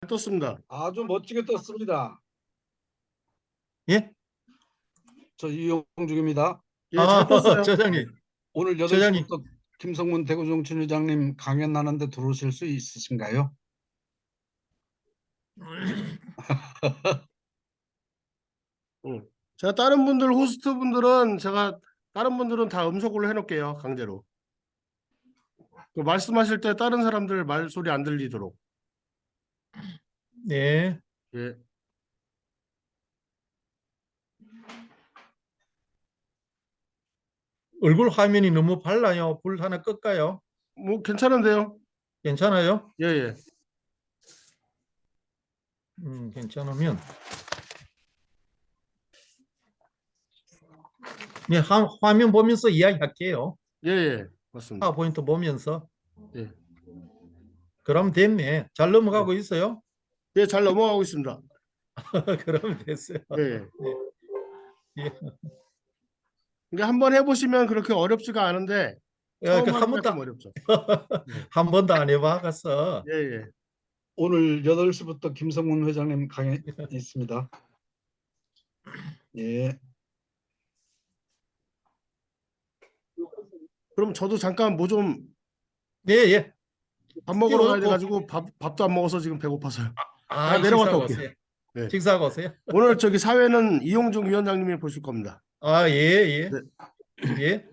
떴습니다. 아주 멋지게 떴습니다. 예? 저 이용중입니다. 예, 잘 떴어요. 저장님. 오늘 저장님. 8시부터 김성문 대구정치회장님 강연 하는데 들어오실 수 있으신가요? 제가 다른 분들 호스트 분들은 다른 분들은 다 음성으로 해놓을게요. 강제로. 그 말씀하실 때 다른 사람들 말소리 안 들리도록. 네. 예. 얼굴 화면이 너무 밝아요. 불 하나 끌까요? 뭐 괜찮은데요? 괜찮아요? 예, 예. 괜찮으면. 네, 화면 보면서 이야기할게요. 예, 예. 맞습니다. 파워포인트 보면서. 예. 그럼 됐네. 잘 넘어가고 있어요? 예, 잘 넘어가고 있습니다. 그럼 됐어요. 예, 예. 예. 그러니까 한번 해보시면 그렇게 어렵지가 않은데 처음 한 하기가 번도 좀 어렵죠. 한 번도 안 해봐서. 예, 예. 오늘 8시부터 김성문 회장님 강연 있습니다. 예. 그럼 저도 잠깐 뭐 좀 예, 예. 밥 먹으러 가야 끼워놓고. 돼가지고 밥도 안 먹어서 지금 배고파서요. 내려갔다 식사하고 올게요. 오세요. 네. 식사하고 오세요. 오늘 저기 사회는 이용중 위원장님이 보실 겁니다. 아, 예, 예. 네. 예.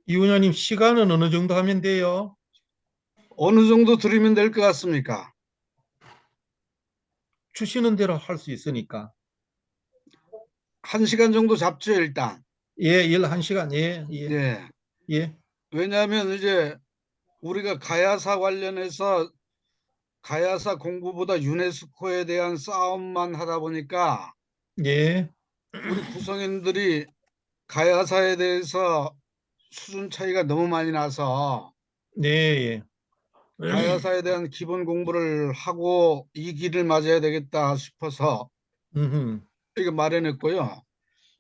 이 의원님 시간은 어느 정도 하면 돼요? 어느 정도 드리면 될 것 같습니까? 주시는 대로 할 수 있으니까. 1시간 정도 잡죠, 일단. 예, 1시간. 예, 예. 예. 예. 왜냐하면 이제 우리가 가야사 관련해서 가야사 공부보다 유네스코에 대한 싸움만 하다 보니까 예. 우리 구성인들이 가야사에 대해서 수준 차이가 너무 많이 나서 네, 예. 가야사에 대한 기본 공부를 하고 이 길을 맞아야 되겠다 싶어서 이거 마련했고요.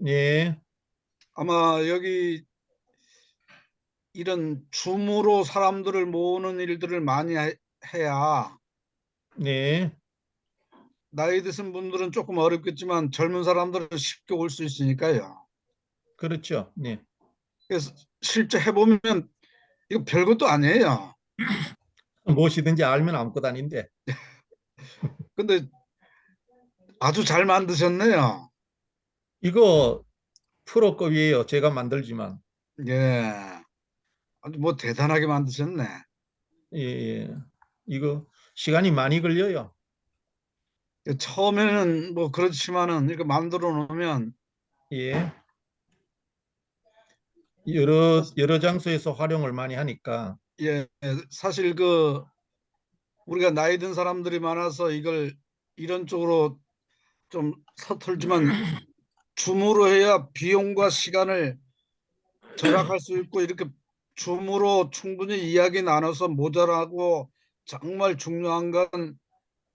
예. 아마 여기 이런 줌으로 사람들을 모으는 일들을 많이 해야 네. 나이 드신 분들은 조금 어렵겠지만 젊은 사람들은 쉽게 올 수 있으니까요. 그렇죠. 네. 그래서 실제 해보면 이거 별것도 아니에요. 무엇이든지 알면 아무것도 아닌데. 근데 아주 잘 만드셨네요. 이거 프로급이에요. 제가 만들지만. 예. 아주 뭐 대단하게 만드셨네. 예, 예. 이거 시간이 많이 걸려요. 처음에는 뭐 그렇지만은 이렇게 만들어 놓으면 예. 여러 장소에서 활용을 많이 하니까. 예, 사실 우리가 나이 든 사람들이 많아서 이걸 이런 쪽으로 좀 서툴지만 줌으로 해야 비용과 시간을 절약할 수 있고, 이렇게 줌으로 충분히 이야기 나눠서 모자라고 정말 중요한 건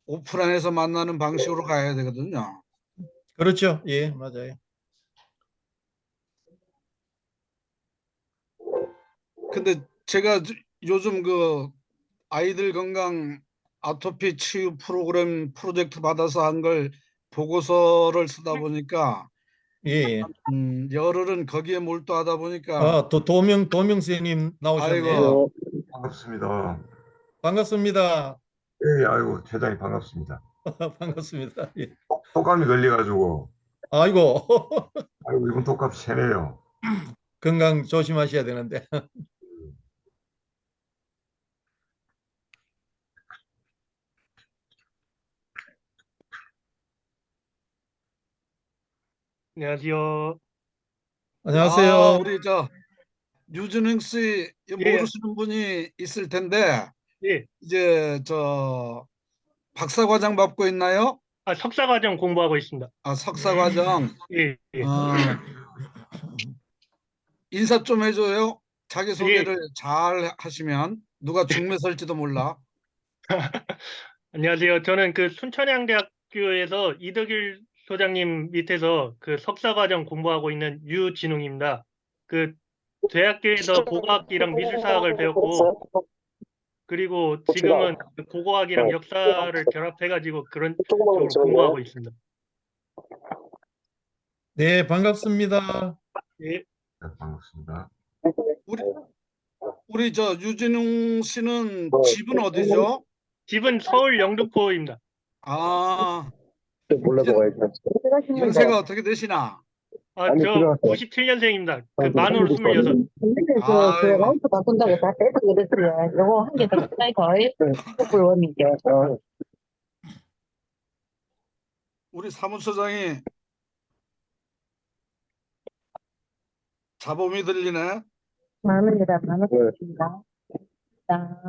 오프라인에서 만나는 방식으로 가야 되거든요. 그렇죠. 예, 맞아요. 근데 제가 요즘 그 아이들 건강 아토피 치유 프로그램 프로젝트 받아서 한 걸 보고서를 쓰다 보니까 예, 예. 열흘은 거기에 몰두하다 보니까 도명 선생님 나오셨네. 아이고, 반갑습니다. 반갑습니다. 예, 아이고, 회장님 반갑습니다. 반갑습니다. 예. 독감이 걸려가지고, 아이고, 아이고, 이번 독감 세네요. 건강 조심하셔야 되는데. 안녕하세요. 안녕하세요. 우리 저 유준흥 씨 예, 모르시는 분이 있을 텐데, 예. 이제 저 박사과정 받고 있나요? 석사과정 공부하고 있습니다. 석사과정. 예, 예. 어, 인사 좀 해줘요. 예. 자기소개를 잘 하시면 누가 중매설지도 몰라. 안녕하세요. 저는 그 순천향대학교에서 이덕일 소장님 밑에서 그 석사과정 공부하고 있는 유진웅입니다. 그 대학교에서 고고학기랑 미술사학을 배웠고, 그리고 지금은 그 고고학이랑 역사를 결합해가지고 그런 쪽으로 공부하고 있습니다. 네, 반갑습니다. 예. 네, 반갑습니다. 우리 저 유진웅 씨는 집은 어디죠? 집은 서울 영등포입니다. 아, 몰라도 가야지. 연세가 어떻게 되시나? 아니, 저 들어갔어. 97년생입니다. 그 만으로 26. 그 아이고. 라운드 바꾼다고 다 빼서 그랬어요. 요거 한 개 더 빼고, 불원이게. 우리 사무처장이 자범이 들리네. 만원이다, 만원입니다. 자,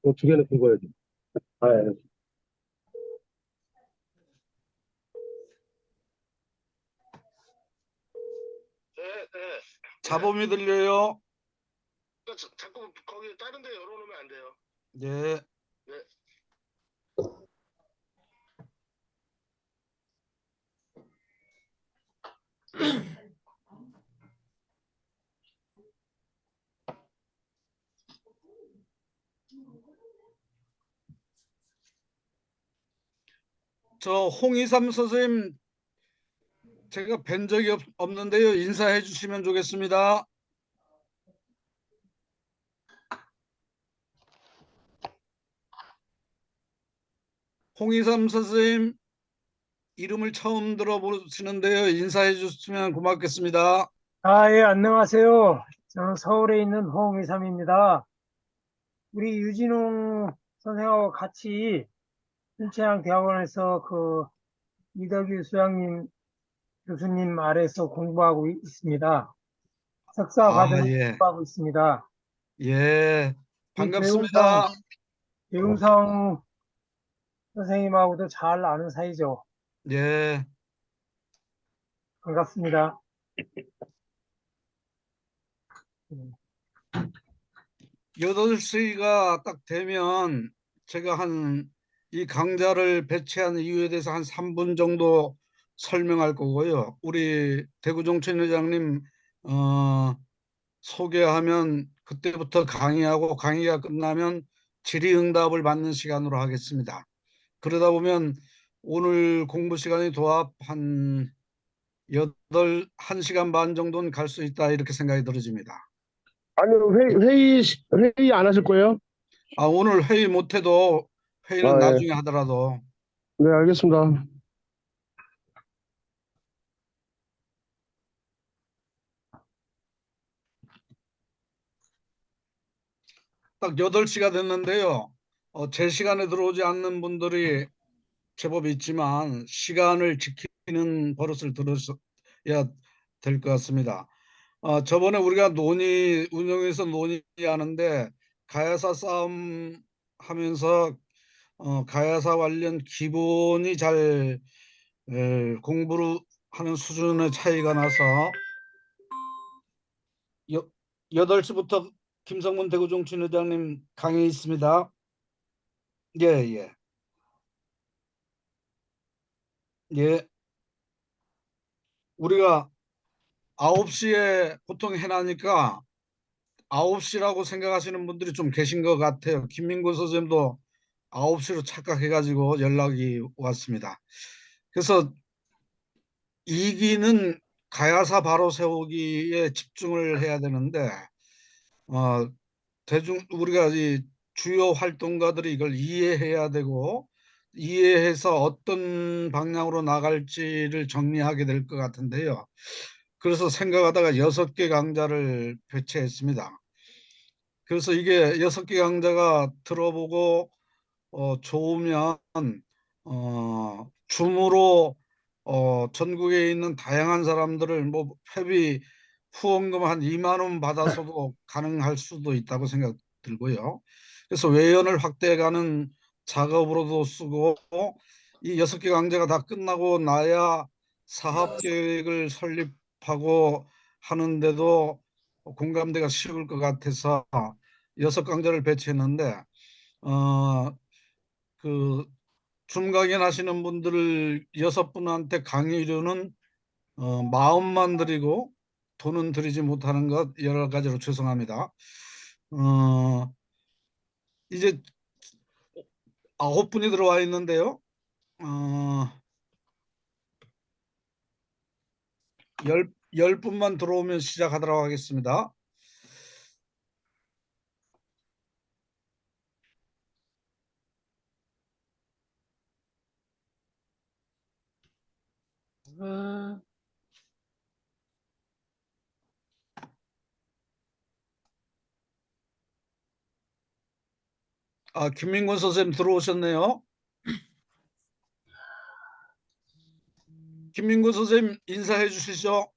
두 개는 긁어야지. 아, 예. 자범이 들려요. 자꾸 거기 다른 데 열어놓으면 안 돼요. 네. 저 홍희삼 선생님 제가 뵌 적이 없는데요. 인사해 주시면 좋겠습니다. 홍희삼 선생님 이름을 처음 들어보시는데요. 인사해 주시면 고맙겠습니다. 예, 안녕하세요. 저는 서울에 있는 홍의삼입니다. 우리 유진웅 선생하고 같이 순천향대학원에서 그 이덕일 수양님 교수님 아래서 공부하고 있습니다. 석사 과정을 예. 공부하고 있습니다. 예. 반갑습니다. 배웅성 선생님하고도 잘 아는 사이죠. 예. 반갑습니다. 8시가 딱 되면 제가 이 강좌를 배치한 이유에 대해서 한 3분 정도 설명할 거고요. 우리 대구종천 회장님 소개하면 그때부터 강의하고, 강의가 끝나면 질의응답을 받는 시간으로 하겠습니다. 그러다 보면 오늘 공부 시간이 도합 한 1시간 반 정도는 갈 수 있다, 이렇게 생각이 들어집니다. 아니요, 회의 안 하실 거예요? 오늘 회의 못해도 회의는 예. 나중에 하더라도. 네, 알겠습니다. 딱 8시가 됐는데요. 제 시간에 들어오지 않는 분들이 제법 있지만 시간을 지키는 버릇을 들으셔야 될 것 같습니다. 저번에 우리가 운영에서 논의하는데 가야사 싸움 하면서 가야사 관련 기본이 잘 공부를 하는 수준의 차이가 나서 8시부터 김성문 대구정치회장님 강의 있습니다. 예, 예. 예. 우리가 9시에 보통 해나니까 9시라고 생각하시는 분들이 좀 계신 것 같아요. 김민구 선생님도 9시로 착각해가지고 연락이 왔습니다. 그래서 2기는 가야사 바로 세우기에 집중을 해야 되는데 우리가 이 주요 활동가들이 이걸 이해해야 되고 이해해서 어떤 방향으로 나갈지를 정리하게 될 것 같은데요. 그래서 생각하다가 6개 강좌를 배치했습니다. 그래서 이게 6개 강좌가 들어보고 좋으면 줌으로 전국에 있는 다양한 사람들을 뭐 회비 후원금 한 2만 원 받아서도 가능할 수도 있다고 생각 들고요. 그래서 외연을 확대해가는 작업으로도 쓰고 이 6개 강좌가 다 끝나고 나야 사업 계획을 설립하고 하는데도 공감대가 쉬울 것 같아서 6강좌를 배치했는데 그 줌 강연 하시는 분들을 6분한테 강의료는 마음만 드리고 돈은 드리지 못하는 것 여러 가지로 죄송합니다. 이제 9분이 들어와 있는데요. 10분만 들어오면 시작하도록 하겠습니다. 김민권 선생님 들어오셨네요. 김민권 선생님 인사해 주시죠.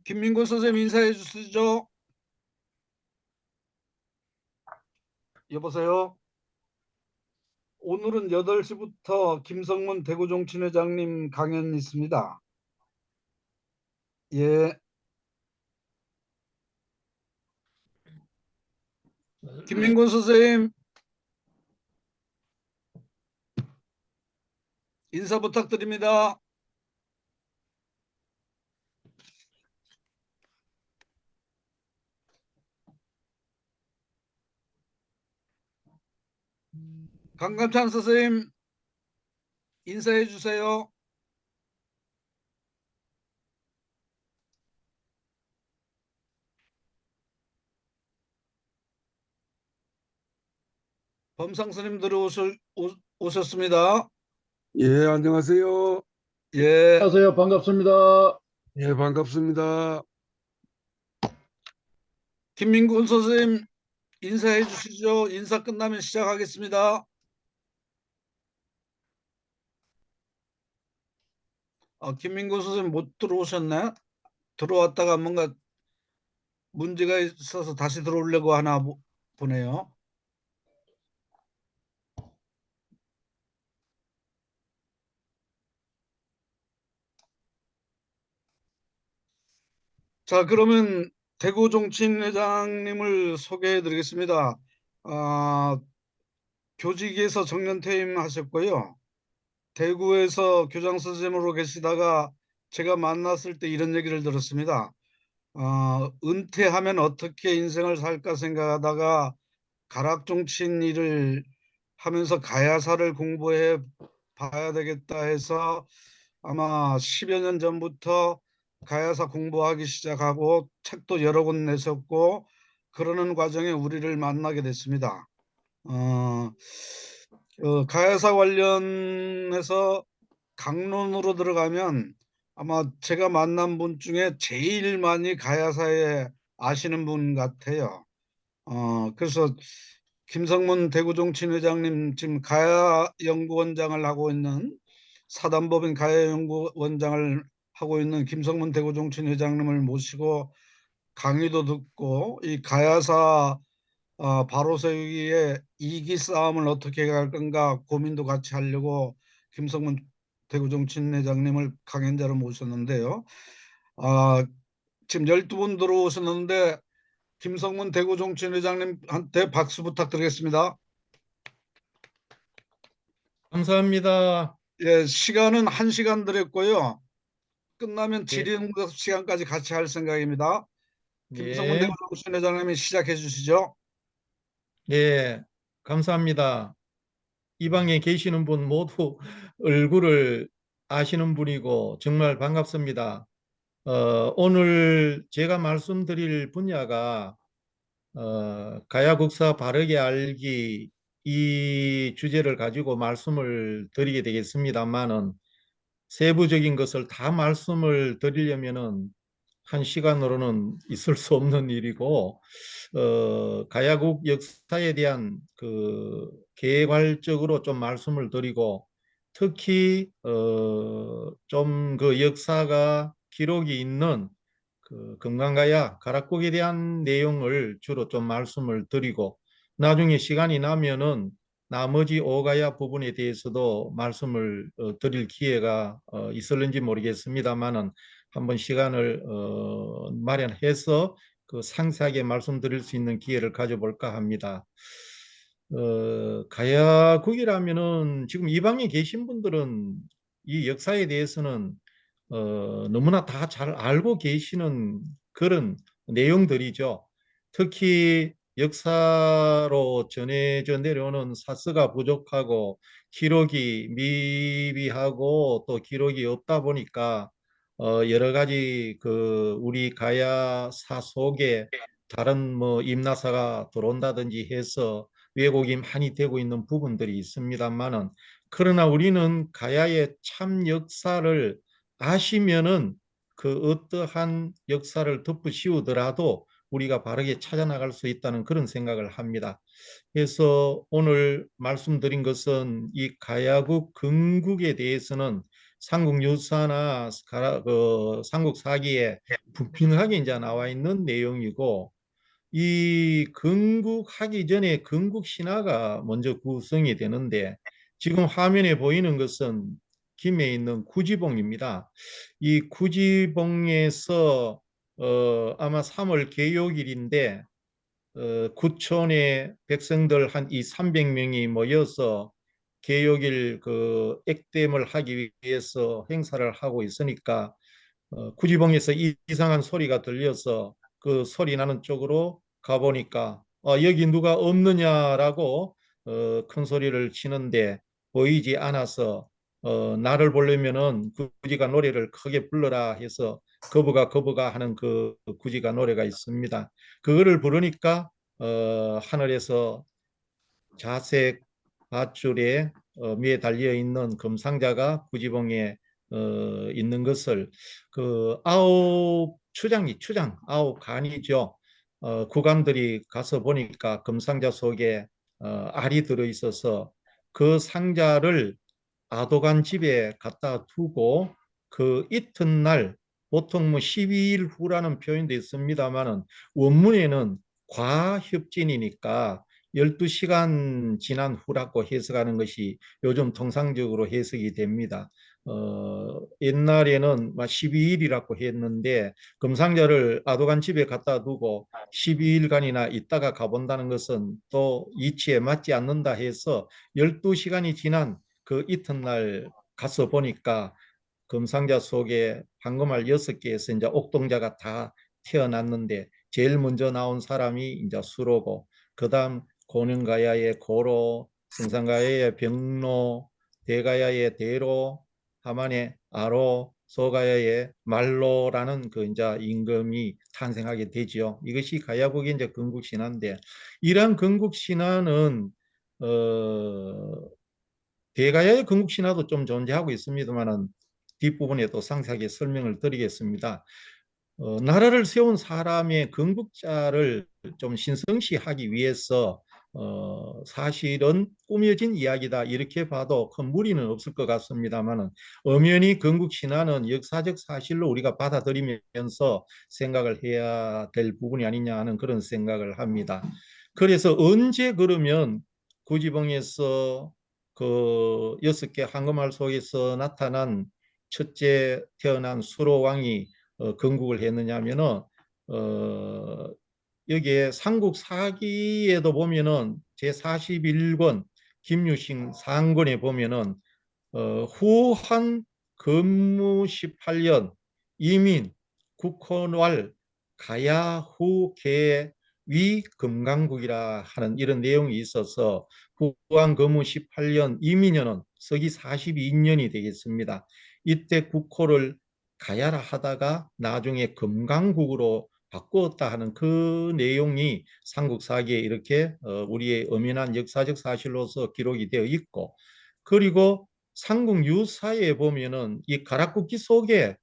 김민권 선생님 인사해 주시죠. 여보세요. 오늘은 8시부터 김성문 대구정치회장님 강연 있습니다. 예. 김민권 선생님 인사 부탁드립니다. 강감찬 선생님 인사해 주세요. 범상 스님 오셨습니다. 예, 안녕하세요. 예. 안녕하세요. 반갑습니다. 예, 반갑습니다. 김민군 선생님 인사해 주시죠. 인사 끝나면 시작하겠습니다. 김민군 선생님 못 들어오셨네. 들어왔다가 뭔가 문제가 있어서 다시 들어오려고 하나 보네요. 자, 그러면 대구정치인회장님을 소개해 드리겠습니다. 교직에서 정년퇴임 하셨고요. 대구에서 교장 선생님으로 계시다가 제가 만났을 때 이런 얘기를 들었습니다. 은퇴하면 어떻게 인생을 살까 생각하다가 가락정치인 일을 하면서 가야사를 공부해 봐야 되겠다 해서 아마 10여 년 전부터 가야사 공부하기 시작하고 책도 여러 권 내셨고 그러는 과정에 우리를 만나게 됐습니다. 가야사 관련해서 강론으로 들어가면 아마 제가 만난 분 중에 제일 많이 가야사에 아시는 분 같아요. 그래서 김성문 대구정치회장님 지금 가야연구원장을 하고 있는 사단법인 가야연구원장을 하고 있는 김성문 대구정치회장님을 모시고 강의도 듣고 이 가야사 바로 세우기에 이기 싸움을 어떻게 할 건가 고민도 같이 하려고 김성문 대구정치회장님을 강연자로 모셨는데요. 아, 지금 12분 들어오셨는데 김성문 대구정치회장님한테 박수 부탁드리겠습니다. 감사합니다. 예, 시간은 1시간 드렸고요. 끝나면 예, 질의응답 시간까지 같이 할 생각입니다. 김성문 예, 대구정치회장님이 시작해 주시죠. 예, 감사합니다. 이 방에 계시는 분 모두 얼굴을 아시는 분이고 정말 반갑습니다. 오늘 제가 말씀드릴 분야가 가야국사 바르게 알기 이 주제를 가지고 말씀을 드리게 되겠습니다만은 세부적인 것을 다 말씀을 드리려면은 한 시간으로는 있을 수 없는 일이고 가야국 역사에 대한 그 개괄적으로 좀 말씀을 드리고 특히 좀 그 역사가 기록이 있는 그 금강가야 가락국에 대한 내용을 주로 좀 말씀을 드리고 나중에 시간이 나면은 나머지 오가야 부분에 대해서도 말씀을 드릴 기회가 있을는지 모르겠습니다만은 한번 시간을 마련해서 그 상세하게 말씀드릴 수 있는 기회를 가져볼까 합니다. 가야국이라면은 지금 이 방에 계신 분들은 이 역사에 대해서는 너무나 다 잘 알고 계시는 그런 내용들이죠. 특히 역사로 전해져 내려오는 사서가 부족하고 기록이 미비하고 또 기록이 없다 보니까 여러 가지 그 우리 가야사 속에 다른 뭐 임나사가 들어온다든지 해서 왜곡이 많이 되고 있는 부분들이 있습니다만은 그러나 우리는 가야의 참 역사를 아시면은 그 어떠한 역사를 덮으시우더라도 우리가 바르게 찾아나갈 수 있다는 그런 생각을 합니다. 그래서 오늘 말씀드린 것은 이 가야국 건국에 대해서는 삼국유사나 삼국사기에 분명하게 이제 나와 있는 내용이고 이 건국하기 전에 건국신화가 먼저 구성이 되는데 지금 화면에 보이는 것은 김해 있는 구지봉입니다. 이 구지봉에서 아마 3월 개요일인데 구촌의 백성들 한 300명이 모여서 개요일 그 액땜을 하기 위해서 행사를 하고 있으니까 구지봉에서 이상한 소리가 들려서 그 소리 나는 쪽으로 가보니까 여기 누가 없느냐라고 큰 소리를 치는데 보이지 않아서 나를 보려면은 구지가 노래를 크게 불러라 해서 거부가 하는 그 구지가 노래가 있습니다. 그거를 부르니까 하늘에서 자색 밧줄에 위에 달려 있는 금상자가 구지봉에 있는 것을 그 아홉 추장 아홉 간이죠. 구간들이 가서 보니까 금상자 속에 알이 들어 있어서 그 상자를 아도간 집에 갖다 두고 그 이튿날 보통 뭐 12일 후라는 표현도 있습니다만은 원문에는 과협진이니까 12시간 지난 후라고 해석하는 것이 요즘 통상적으로 해석이 됩니다. 옛날에는 12일이라고 했는데 금상자를 아도간 집에 갖다 두고 12일간이나 있다가 가본다는 것은 또 이치에 맞지 않는다 해서 12시간이 지난 그 이튿날 가서 보니까 금상자 속에 황금알 6개에서 이제 옥동자가 다 태어났는데 제일 먼저 나온 사람이 이제 수로고 그다음 고능가야의 고로, 승상가야의 병로, 대가야의 대로, 하만의 아로, 소가야의 말로라는 그 이제 임금이 탄생하게 되지요. 이것이 가야국의 이제 건국 신화인데 이러한 건국 신화는 대가야의 건국 신화도 좀 존재하고 있습니다만은 뒷부분에 또 상세하게 설명을 드리겠습니다. 나라를 세운 사람의 건국자를 좀 신성시하기 위해서 사실은 꾸며진 이야기다 이렇게 봐도 큰 무리는 없을 것 같습니다만은 엄연히 건국신화는 역사적 사실로 우리가 받아들이면서 생각을 해야 될 부분이 아니냐 하는 그런 생각을 합니다. 그래서 언제 그러면 구지봉에서 그 6개 황금알 속에서 나타난 첫째 태어난 수로왕이 건국을 했느냐 하면은 여기에 삼국사기에도 보면은 제41권 김유신 상권에 보면은 후한 건무 18년 이민 국헌왈 가야후 개 위금강국이라 하는 이런 내용이 있어서 후한 건무 18년 이민년은 서기 42년이 되겠습니다. 이때 국호를 가야라 하다가 나중에 금강국으로 바꾸었다 하는 그 내용이 삼국사기에 이렇게 우리의 엄연한 역사적 사실로서 기록이 되어 있고, 그리고 삼국유사에 보면은 이 가락국기 속에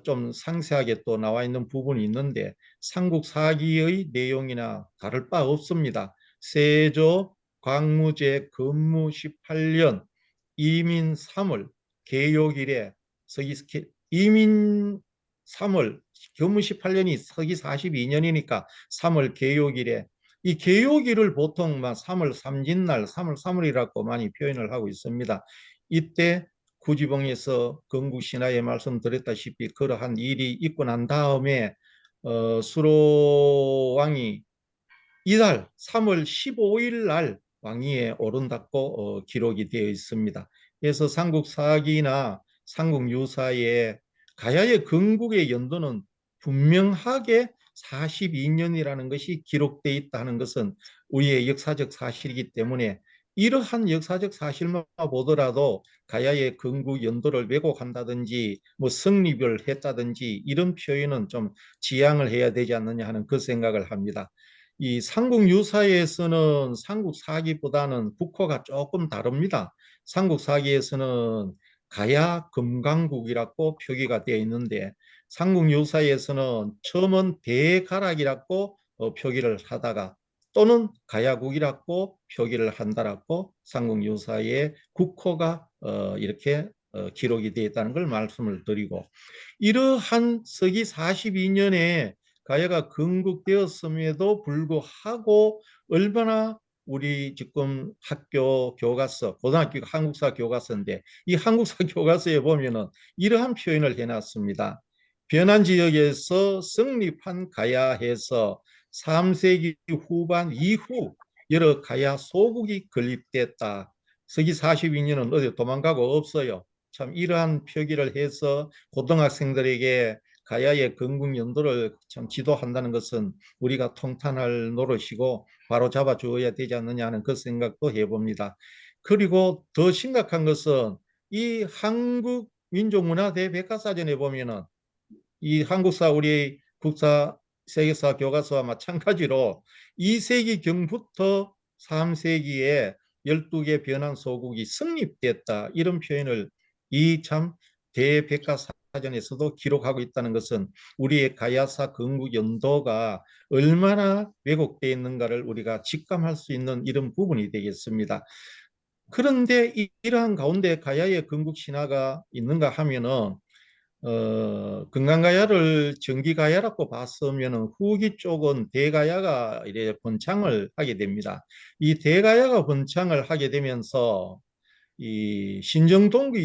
좀 상세하게 또 나와 있는 부분이 있는데 삼국사기의 내용이나 다를 바 없습니다. 세조 광무제 건무 18년 이민 3월 개요일에 이민 3월 건무 18년이 서기 42년이니까 3월 개요일에 이 개요일을 보통 3월 삼진날 3월 3월이라고 많이 표현을 하고 있습니다. 이때 구지봉에서 건국신화에 말씀드렸다시피 그러한 일이 있고 난 다음에 수로왕이 이달 3월 15일 날 왕위에 오른다고 기록이 되어 있습니다. 그래서 삼국사기나 삼국유사에 가야의 건국의 연도는 분명하게 42년이라는 것이 기록되어 있다는 것은 우리의 역사적 사실이기 때문에 이러한 역사적 사실만 보더라도 가야의 건국 연도를 왜곡한다든지 뭐 성립을 했다든지 이런 표현은 좀 지양을 해야 되지 않느냐 하는 그 생각을 합니다. 이 삼국유사에서는 삼국사기보다는 국호가 조금 다릅니다. 삼국사기에서는 가야 금강국이라고 표기가 되어 있는데 삼국유사에서는 처음은 대가락이라고 표기를 하다가 또는 가야국이라고 표기를 한다라고 삼국유사의 국호가 이렇게 기록이 되어 있다는 걸 말씀을 드리고, 이러한 서기 42년에 가야가 건국되었음에도 불구하고 얼마나 우리 지금 학교 교과서, 고등학교 한국사 교과서인데 이 한국사 교과서에 보면은 이러한 표현을 해놨습니다. 변한 지역에서 성립한 가야에서 3세기 후반 이후 여러 가야 소국이 건립됐다. 서기 42년은 어디 도망가고 없어요. 참 이러한 표기를 해서 고등학생들에게 가야의 건국 연도를 참 지도한다는 것은 우리가 통탄할 노릇이고 바로 잡아 주어야 되지 않느냐 하는 그 생각도 해봅니다. 그리고 더 심각한 것은 이 한국 민족문화대 백과사전에 보면은 이 한국사 우리 국사 세계사 교과서와 마찬가지로 2세기 경부터 3세기에 12개 변한 소국이 성립됐다 이런 표현을 이 참 대백과사전에서도 기록하고 있다는 것은 우리의 가야사 건국 연도가 얼마나 왜곡되어 있는가를 우리가 직감할 수 있는 이런 부분이 되겠습니다. 그런데 이러한 가운데 가야의 건국 신화가 있는가 하면은 금강가야를 정기가야라고 봤으면 후기 쪽은 대가야가 이래 번창을 하게 됩니다. 이 대가야가 번창을 하게 되면서 이 신정동국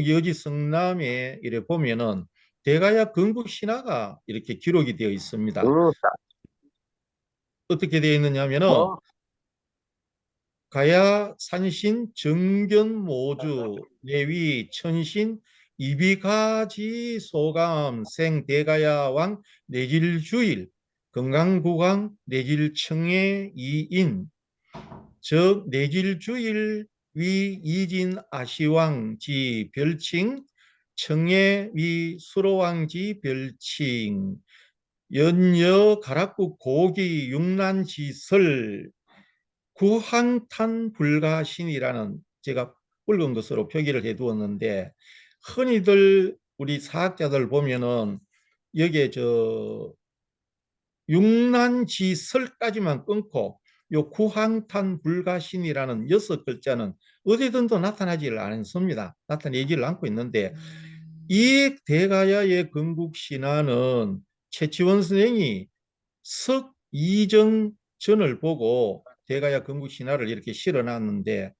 여지 성남에 이래 보면은 대가야 건국 신화가 이렇게 기록이 되어 있습니다. 어떻게 되어 있느냐 하면은 가야 산신 정견 모주 내위 천신 이비가지 소감 생 대가야 왕 내질주일 건강국왕 내질청해 이인 즉 내질주일 위 이진 아시왕지 별칭 청해 위 수로왕지 별칭 연여 가락국 고기 육난지설 구황탄 불가신이라는 제가 붉은 것으로 표기를 해 두었는데 흔히들 우리 사학자들 보면은 여기에 육난지설까지만 끊고 요 구황탄 불가신이라는 6글자는 어디든도 나타나지를 않습니다. 나타내지를 않고 있는데 이 대가야의 건국신화는 최치원 선생이 석이정전을 보고 대가야 건국신화를 이렇게 실어놨는데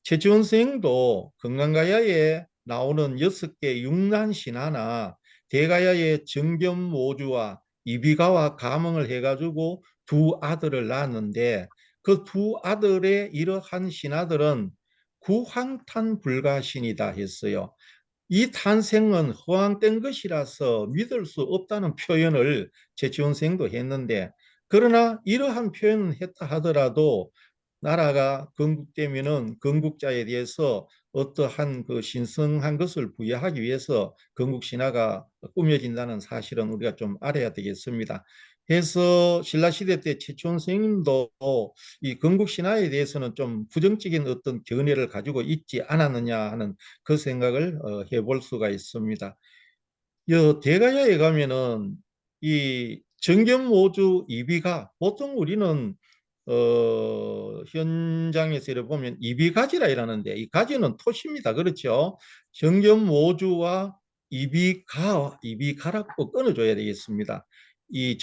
최치원 선생도 건강가야에 나오는 6개 육난신화나 대가야의 정견모주와 이비가와 감흥을 해가지고 두 아들을 낳았는데 그 두 아들의 이러한 신하들은 구황탄 불가신이다 했어요. 이 탄생은 허황된 것이라서 믿을 수 없다는 표현을 최치원 선생도 했는데 그러나 이러한 표현을 했다 하더라도 나라가 건국되면은 건국자에 대해서 어떠한 그 신성한 것을 부여하기 위해서 건국신화가 꾸며진다는 사실은 우리가 좀 알아야 되겠습니다. 그래서 신라시대 때 최치원 선생님도 이 건국신화에 대해서는 좀 부정적인 어떤 견해를 가지고 있지 않았느냐 하는 그 생각을 해볼 수가 있습니다. 대가야에 가면은 이 정견모주 이비가 보통 우리는 현장에서 이렇게 보면 이비가지라 이러는데 이 가지는 토시입니다. 그렇죠? 정견모주와 이비가라고 끊어줘야 되겠습니다. 이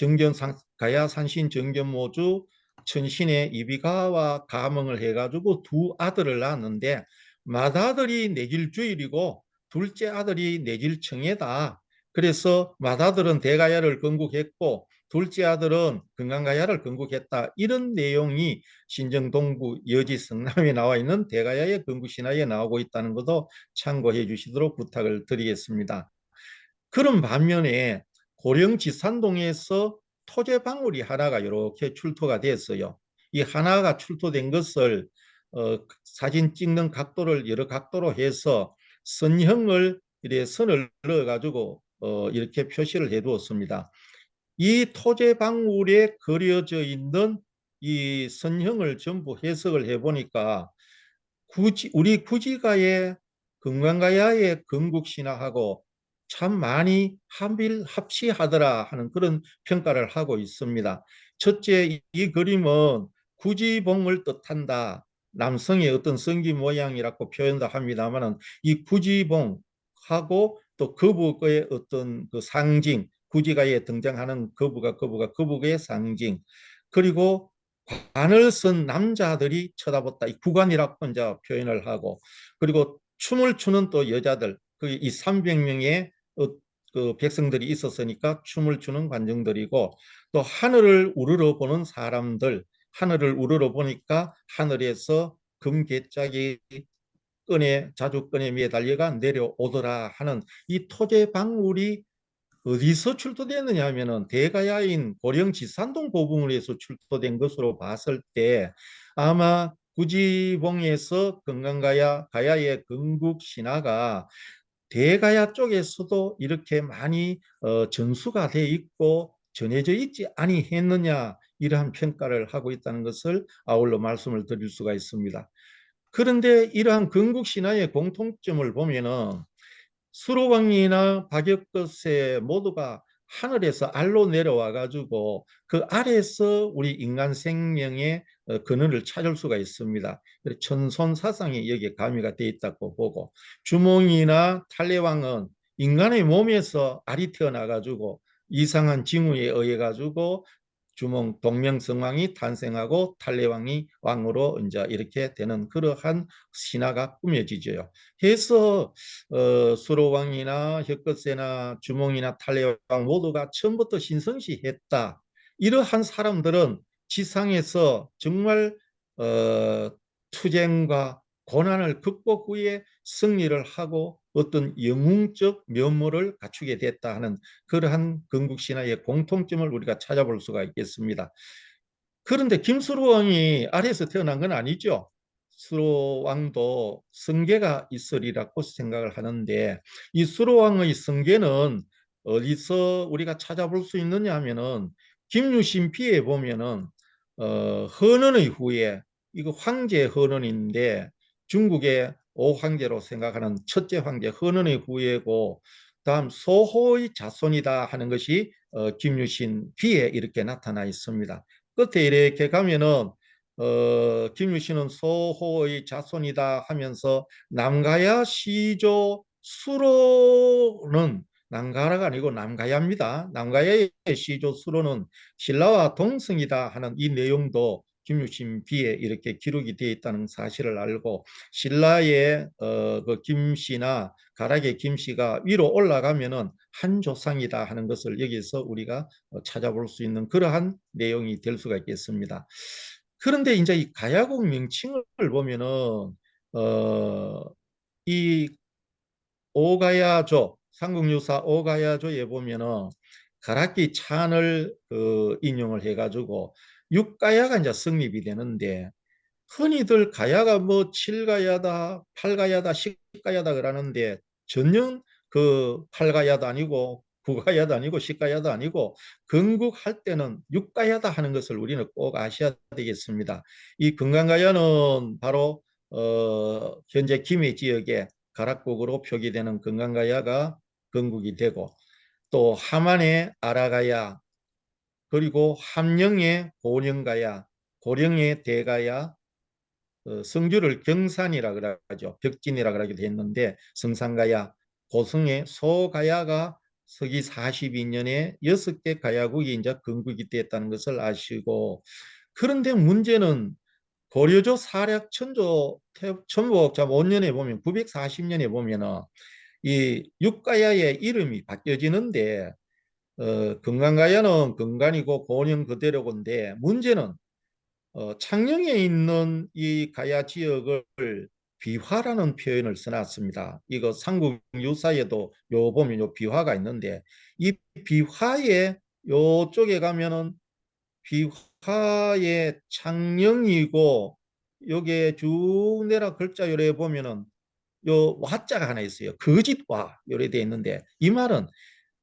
가야 산신 정견모주 천신의 이비가와 가몽을 해가지고 두 아들을 낳았는데 맏아들이 내길주일이고 둘째 아들이 내길청해다. 그래서 맏아들은 대가야를 건국했고 둘째 아들은 건강가야를 건국했다. 이런 내용이 신정동부 여지성남에 나와 있는 대가야의 건국신화에 나오고 있다는 것도 참고해 주시도록 부탁을 드리겠습니다. 그런 반면에 고령지산동에서 토제방울이 하나가 이렇게 출토가 됐어요. 이 하나가 출토된 것을 사진 찍는 각도를 여러 각도로 해서 선형을 이렇게 선을 넣어가지고 이렇게 표시를 해두었습니다. 이 토제방울에 그려져 있는 이 선형을 전부 해석을 해보니까 우리 구지가의 건강가야의 건국신화하고 참 많이 합시하더라 하는 그런 평가를 하고 있습니다. 첫째, 이 그림은 구지봉을 뜻한다. 남성의 어떤 성기 모양이라고 표현도 합니다만은 이 구지봉하고 또 거북의 어떤 그 상징, 구지가에 등장하는 거북의 상징, 그리고 관을 쓴 남자들이 쳐다봤다. 이 구관이라고 이제 표현을 하고, 그리고 춤을 추는 또 여자들, 이 300명의 그 백성들이 있었으니까 춤을 추는 관중들이고, 또 하늘을 우러러 보는 사람들, 하늘을 우러러 보니까 하늘에서 금괴짝이 자주끈에 매달려가 내려오더라 하는 이 토제방울이 어디서 출토됐느냐 하면은 대가야인 고령지산동 고궁을에서 출토된 것으로 봤을 때 아마 구지봉에서 가야의 건국신화가 대가야 쪽에서도 이렇게 많이 전수가 돼 있고 전해져 있지 아니했느냐 이러한 평가를 하고 있다는 것을 아울러 말씀을 드릴 수가 있습니다. 그런데 이러한 건국신화의 공통점을 보면은 수로왕이나 박역것의 모두가 하늘에서 알로 내려와 가지고 그 아래에서 우리 인간 생명의 근원을 찾을 수가 있습니다. 천손사상이 여기에 가미가 되어 있다고 보고, 주몽이나 탈레왕은 인간의 몸에서 알이 태어나 가지고 이상한 징후에 의해 가지고 주몽 동명성왕이 탄생하고 탈레왕이 왕으로 이제 이렇게 되는 그러한 신화가 꾸며지죠. 해서 수로왕이나 혁거세나 주몽이나 탈레왕 모두가 처음부터 신성시했다. 이러한 사람들은 지상에서 정말 투쟁과 고난을 극복 후에 승리를 하고 어떤 영웅적 면모를 갖추게 됐다 하는 그러한 건국신화의 공통점을 우리가 찾아볼 수가 있겠습니다. 그런데 김수로왕이 아래에서 태어난 건 아니죠. 수로왕도 성계가 있으리라고 생각을 하는데 이 수로왕의 성계는 어디서 우리가 찾아볼 수 있느냐 하면은 김유신피에 보면은 헌원의 후에 이거 황제 헌원인데 중국의 오황제로 생각하는 첫째 황제 헌원의 후예고, 다음 소호의 자손이다 하는 것이 김유신 비에 이렇게 나타나 있습니다. 끝에 이렇게 가면은 김유신은 소호의 자손이다 하면서 남가야 시조 수로는, 남가라가 아니고 남가야입니다. 남가야의 시조 수로는 신라와 동성이다 하는 이 내용도 김유신 비에 이렇게 기록이 되어 있다는 사실을 알고, 신라의 그 김씨나 가락의 김씨가 위로 올라가면은 한 조상이다 하는 것을 여기서 우리가 찾아볼 수 있는 그러한 내용이 될 수가 있겠습니다. 그런데 이제 이 가야국 명칭을 보면은 이 오가야조, 삼국유사 오가야조에 보면은 가락기 찬을 인용을 해가지고 육가야가 이제 성립이 되는데, 흔히들 가야가 뭐 7가야다, 8가야다, 10가야다 그러는데 전혀 그 8가야도 아니고 9가야도 아니고 10가야도 아니고 건국할 때는 6가야다 하는 것을 우리는 꼭 아셔야 되겠습니다. 이 건강가야는 바로 현재 김해 지역에 가락국으로 표기되는 건강가야가 건국이 되고, 또 함안의 아라가야, 그리고 함령의 고령가야, 고령의 대가야, 성주를 경산이라 그러죠. 벽진이라 그러기도 했는데 성산가야, 고성의 소가야가 서기 42년에 6개 가야국이 이제 건국이 됐다는 것을 아시고, 그런데 문제는 고려조 사략 천복자 5년에 보면 940년에 보면은 이 육가야의 이름이 바뀌어지는데, 건강가야는 건강이고 고령 그대로인데, 문제는 창녕에 있는 이 가야 지역을 비화라는 표현을 써놨습니다. 이거 삼국유사에도 요 보면 요 비화가 있는데, 이 비화의 요쪽에 가면은 비화의 창녕이고, 요게 쭉 내려 글자 요래 보면은 요 와자가 하나 있어요. 거짓와 요래 돼 있는데, 이 말은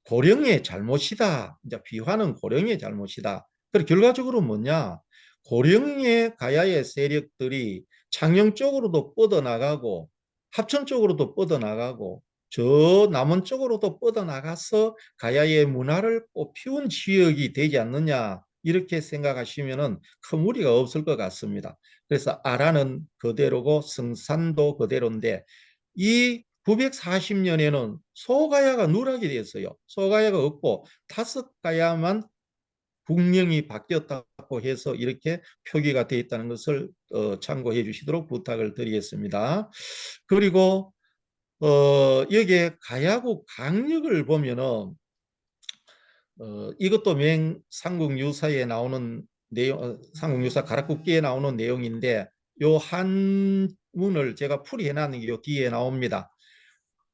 고령의 잘못이다. 이제 비화는 고령의 잘못이다. 그래 결과적으로 뭐냐? 고령의 가야의 세력들이 창녕 쪽으로도 뻗어나가고 합천 쪽으로도 뻗어나가고 저 남원 쪽으로도 뻗어나가서 가야의 문화를 꽃피운 지역이 되지 않느냐, 이렇게 생각하시면은 큰 무리가 없을 것 같습니다. 그래서 아라는 그대로고 성산도 그대로인데, 이 940년에는 소가야가 누락이 됐어요. 소가야가 없고 5가야만 국명이 바뀌었다고 해서 이렇게 표기가 되어 있다는 것을 참고해 주시도록 부탁을 드리겠습니다. 그리고 여기에 가야국 강력을 보면은 이것도 삼국유사에 나오는 내용, 삼국유사 가락국기에 나오는 내용인데, 요 한문을 제가 풀이해 놨는 게 요 뒤에 나옵니다.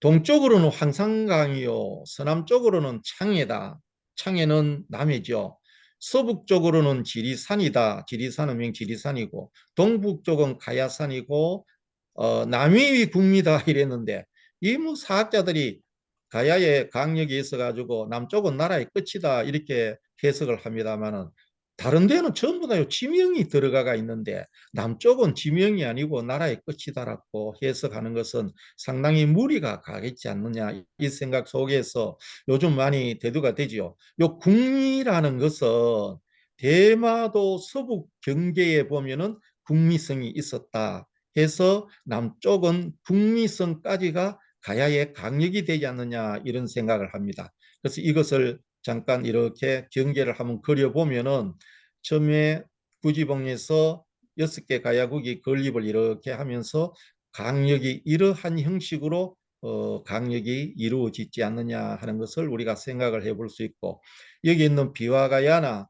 동쪽으로는 황산강이요, 서남쪽으로는 창해다. 창해는 남해죠. 서북쪽으로는 지리산이다. 지리산은 명지리산이고, 동북쪽은 가야산이고, 남이 국미다 이랬는데, 이 뭐 사학자들이 가야에 강력이 있어가지고 남쪽은 나라의 끝이다 이렇게 해석을 합니다만은, 다른 데는 전부 다 지명이 들어가 있는데 남쪽은 지명이 아니고 나라의 끝이다라고 해석하는 것은 상당히 무리가 가겠지 않느냐, 이 생각 속에서 요즘 많이 대두가 되지요. 요 국리라는 것은 대마도 서북 경계에 보면은 국리성이 있었다 해서 남쪽은 국리성까지가 가야의 강력이 되지 않느냐, 이런 생각을 합니다. 그래서 이것을 잠깐 이렇게 경계를 한번 그려보면은, 처음에 구지봉에서 6개 가야국이 건립을 이렇게 하면서 강력이 이러한 형식으로 강력이 이루어지지 않느냐 하는 것을 우리가 생각을 해볼 수 있고, 여기 있는 비화가야나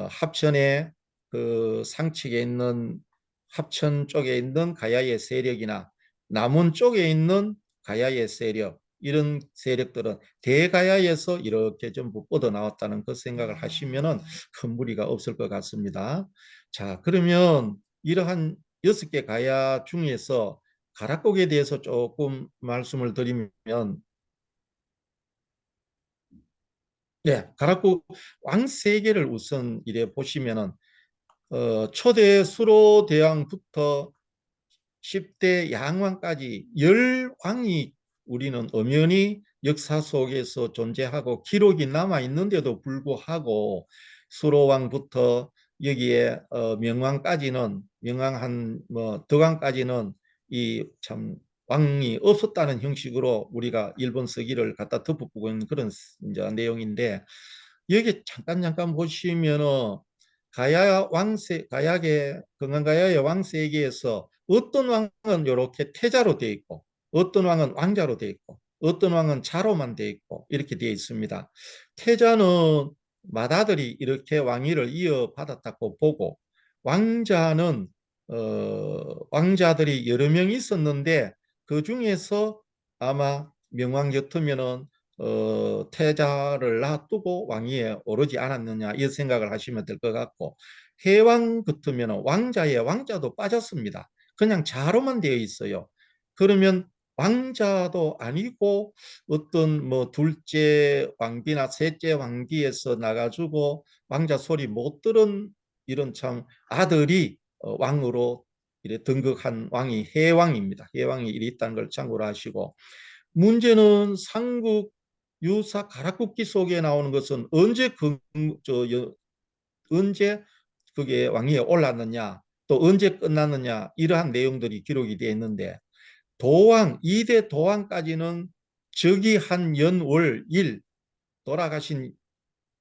합천의 그 상측에 있는 합천 쪽에 있는 가야의 세력이나 남원 쪽에 있는 가야의 세력, 이런 세력들은 대가야에서 이렇게 전부 뻗어나왔다는 그 생각을 하시면은 큰 무리가 없을 것 같습니다. 자, 그러면 이러한 6개 가야 중에서 가락국에 대해서 조금 말씀을 드리면, 네, 가락국 왕 3개를 우선 이래 보시면은 초대 수로대왕부터 10대 양왕까지 10왕이 우리는 엄연히 역사 속에서 존재하고 기록이 남아 있는데도 불구하고 수로왕부터 여기에 명왕까지는 명왕 한 뭐 덕왕까지는 이 참 왕이 없었다는 형식으로 우리가 일본 서기를 갖다 덮어보고 있는 그런 이제 내용인데 여기 잠깐 보시면은 가야의 건강가야의 왕세기에서 어떤 왕은 이렇게 태자로 되어 있고 어떤 왕은 왕자로 되어 있고 어떤 왕은 자로만 되어 있고 이렇게 되어 있습니다. 태자는 맏아들이 이렇게 왕위를 이어받았다고 보고 왕자는 왕자들이 여러 명 있었는데 그 중에서 아마 명왕 같으면은 태자를 놔두고 왕위에 오르지 않았느냐 이 생각을 하시면 될 것 같고 해왕 같으면 왕자의 왕자도 빠졌습니다. 그냥 자로만 되어 있어요. 그러면 왕자도 아니고 어떤 뭐 둘째 왕비나 셋째 왕비에서 나가지고 왕자 소리 못 들은 이런 참 아들이 왕으로 이래 등극한 왕이 해왕입니다. 해왕이 이리 있다는 걸 참고로 하시고 문제는 삼국 유사 가락국기 속에 나오는 것은 언제 그게 왕위에 올랐느냐 또 언제 끝났느냐 이러한 내용들이 기록이 되어 있는데 도왕 2대 도왕까지는 즉위한 연월일 돌아가신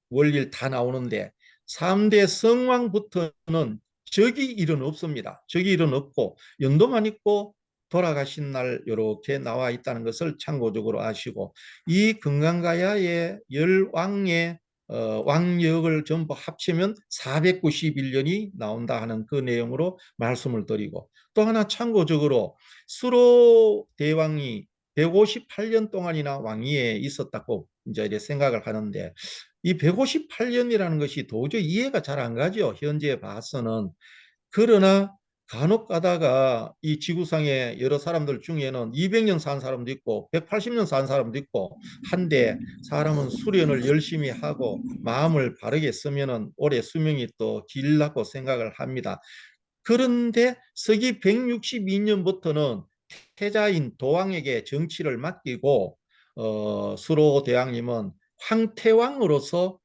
월일 다 나오는데 3대 성왕부터는 즉위일은 없습니다. 즉위일은 없고 연도만 있고 돌아가신 날 이렇게 나와 있다는 것을 참고적으로 아시고 이 금강가야의 열왕의 왕력을 전부 합치면 491년이 나온다 하는 그 내용으로 말씀을 드리고 또 하나 참고적으로 수로 대왕이 158년 동안이나 왕위에 있었다고 이제 이렇게 생각을 하는데 이 158년이라는 것이 도저히 이해가 잘 안 가죠. 현재 봐서는. 그러나 간혹 가다가 이 지구상에 여러 사람들 중에는 200년 산 사람도 있고 180년 산 사람도 있고 한데 사람은 수련을 열심히 하고 마음을 바르게 쓰면은 올해 수명이 또 길다고 생각을 합니다. 그런데 서기 162년부터는 태자인 도왕에게 정치를 맡기고 수로 대왕님은 황태왕으로서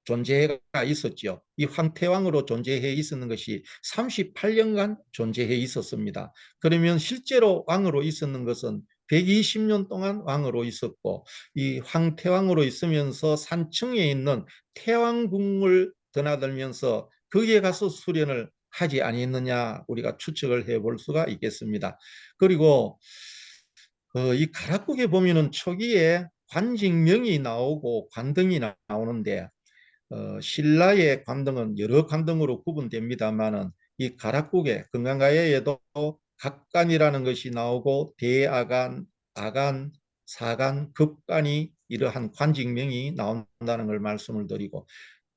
존재가 있었죠. 이 황태왕으로 존재해 있었는 것이 38년간 존재해 있었습니다. 그러면 실제로 왕으로 있었는 것은 120년 동안 왕으로 있었고 이 황태왕으로 있으면서 산청에 있는 태왕궁을 드나들면서 거기에 가서 수련을 하지 아니했느냐 우리가 추측을 해볼 수가 있겠습니다. 그리고 이 가락국에 보면은 초기에 관직명이 나오고 관등이 나오는데 신라의 관등은 여러 관등으로 구분됩니다만은 이 가락국에 금강가야에도 각관이라는 것이 나오고 대아간, 아간, 사간, 급간이 이러한 관직명이 나온다는 걸 말씀을 드리고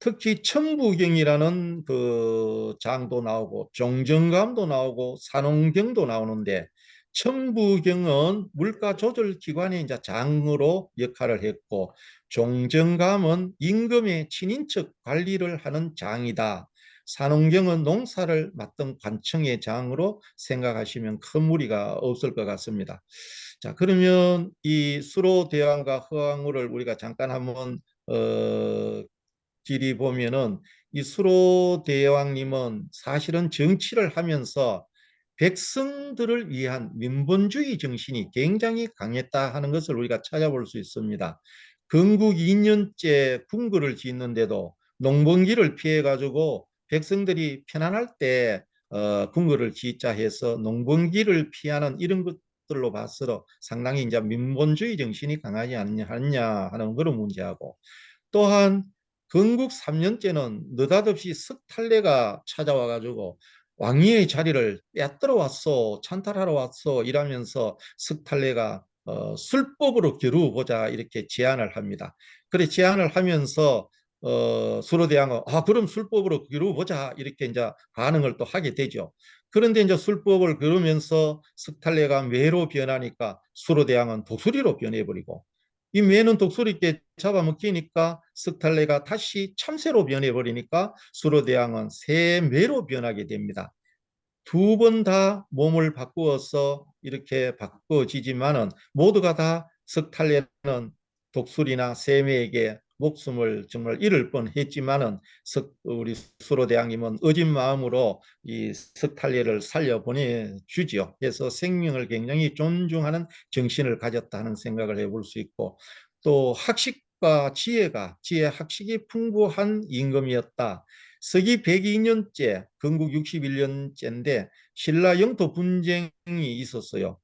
특히 천부경이라는 그 장도 나오고 종정감도 나오고 산홍경도 나오는데 천부경은 물가 조절 기관의 이제 장으로 역할을 했고 종정감은 임금의 친인척 관리를 하는 장이다. 산홍경은 농사를 맡던 관청의 장으로 생각하시면 큰 무리가 없을 것 같습니다. 자, 그러면 이 수로대왕과 허왕우를 우리가 잠깐 한번 길이 보면은 이 수로대왕님은 사실은 정치를 하면서 백성들을 위한 민본주의 정신이 굉장히 강했다 하는 것을 우리가 찾아볼 수 있습니다. 건국 2년째 궁궐을 짓는데도 농번기를 피해 가지고 백성들이 편안할 때 궁궐을 짓자 해서 농번기를 피하는 이런 것들로 봐서 상당히 이제 민본주의 정신이 강하지 않냐 하는 그런 문제하고 또한 건국 3년째는 느닷없이 석탈래가 찾아와 가지고 왕위의 자리를 빼앗들어 왔어 찬탈하러 왔어 이러면서 석탈래가 술법으로 겨루어보자 이렇게 제안을 합니다. 그래 제안을 하면서 수로대왕은 그럼 술법으로 겨루어보자 이렇게 이제 반응을 또 하게 되죠. 그런데 이제 술법을 겨루면서 석탈래가 매로 변하니까 수로대왕은 독수리로 변해버리고 이 매는 독수리께 잡아먹히니까 석탈래가 다시 참새로 변해버리니까 수로대왕은 새매로 변하게 됩니다. 두 번 다 몸을 바꾸어서 이렇게 바꿔지지만은 모두가 다 석탈례는 독수리나 세미에게 목숨을 정말 잃을 뻔했지만은 우리 수로대왕님은 어진 마음으로 이 석탈례를 살려보내주죠. 그래서 생명을 굉장히 존중하는 정신을 가졌다는 생각을 해볼 수 있고, 또 학식과 지혜 학식이 풍부한 임금이었다. 서기 102년째, 건국 61년째인데 신라 영토 분쟁이 있었어요.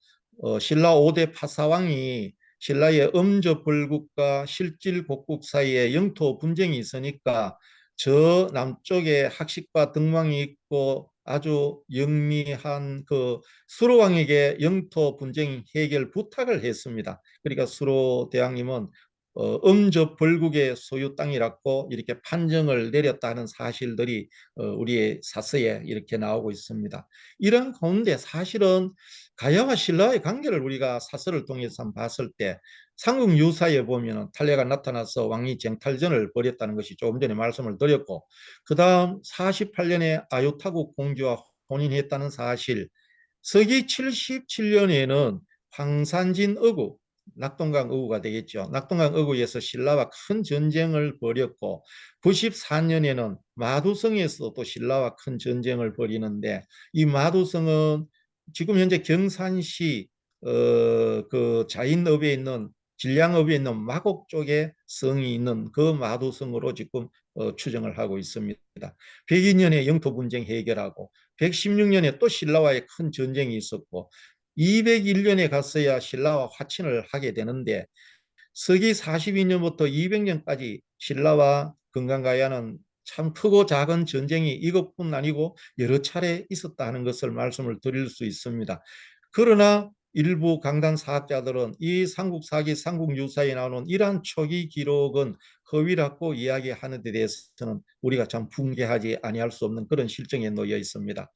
신라 5대 파사왕이 신라의 음저벌국과 실질곡국 사이에 영토 분쟁이 있으니까 저 남쪽에 학식과 등왕이 있고 아주 영리한 그 수로왕에게 영토 분쟁 해결 부탁을 했습니다. 그러니까 수로대왕님은 음저벌국의 소유 땅이라고 이렇게 판정을 내렸다는 사실들이 우리의 사서에 이렇게 나오고 있습니다. 이런 가운데 사실은 가야와 신라의 관계를 우리가 사서를 통해서 한번 봤을 때 삼국 유사에 보면 탈례가 나타나서 왕이 쟁탈전을 벌였다는 것이 조금 전에 말씀을 드렸고, 그 다음 48년에 아유타국 공주와 혼인했다는 사실, 서기 77년에는 황산진 어구, 낙동강 어구가 되겠죠. 낙동강 어구에서 신라와 큰 전쟁을 벌였고 94년에는 마두성에서 또 신라와 큰 전쟁을 벌이는데, 이 마두성은 지금 현재 경산시 그 자인읍에 있는 진량읍에 있는 마곡 쪽에 성이 있는 그 마두성으로 지금 추정을 하고 있습니다. 102년에 영토 분쟁 해결하고 116년에 또 신라와의 큰 전쟁이 있었고 201년에 갔어야 신라와 화친을 하게 되는데, 서기 42년부터 200년까지 신라와 금강가야는 참 크고 작은 전쟁이 이것뿐 아니고 여러 차례 있었다는 것을 말씀을 드릴 수 있습니다. 그러나 일부 강단 사학자들은 이 삼국사기, 삼국유사에 나오는 이러한 초기 기록은 허위라고 이야기하는 데 대해서는 우리가 참 붕괴하지 아니할 수 없는 그런 실정에 놓여 있습니다.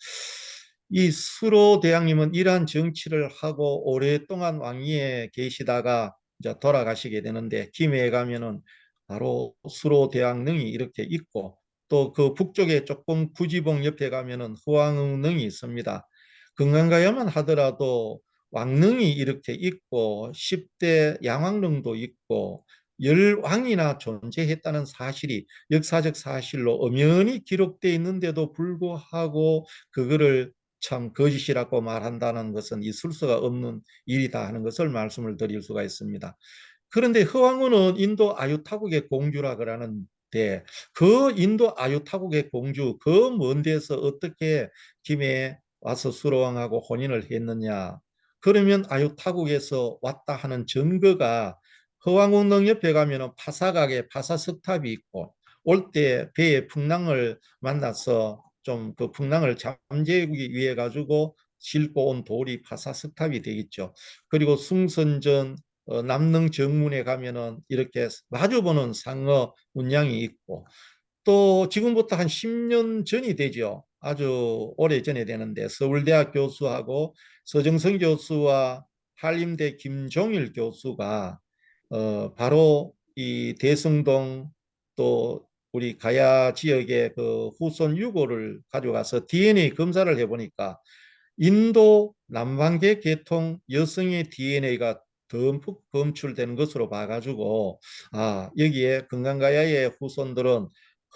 이 수로대왕님은 이러한 정치를 하고 오랫동안 왕위에 계시다가 이제 돌아가시게 되는데, 김해에 가면은 바로 수로대왕릉이 이렇게 있고, 또 그 북쪽에 조금 구지봉 옆에 가면은 후왕릉이 있습니다. 금강가야만 하더라도 왕릉이 이렇게 있고 10대 양왕릉도 있고 10왕이나 존재했다는 사실이 역사적 사실로 엄연히 기록되어 있는데도 불구하고 그거를 참 거짓이라고 말한다는 것은 있을 수가 없는 일이다 하는 것을 말씀을 드릴 수가 있습니다. 그런데 허왕후는 인도 아유타국의 공주라 그러는데, 그 인도 아유타국의 공주 그 먼 데서 어떻게 김해에 와서 수로왕하고 혼인을 했느냐? 그러면 아유타국에서 왔다 하는 증거가, 허왕궁릉 옆에 가면 파사각에 파사석탑이 있고 올 때 배에 풍랑을 만나서 좀 그 풍랑을 잠재우기 위해 가지고 싣고 온 돌이 파사석탑이 되겠죠. 그리고 숭선전 남릉 정문에 가면은 이렇게 마주보는 상어 문양이 있고, 또 지금부터 한 10년 전이 되죠. 아주 오래 전에 되는데 서울대학 교수하고 서정성 교수와 한림대 김종일 교수가 바로 이 대성동 또 우리 가야 지역의 그 후손 유고를 가져가서 DNA 검사를 해보니까 인도 남방계 계통 여성의 DNA가 듬뿍 검출된 것으로 봐가지고, 여기에 금강가야의 후손들은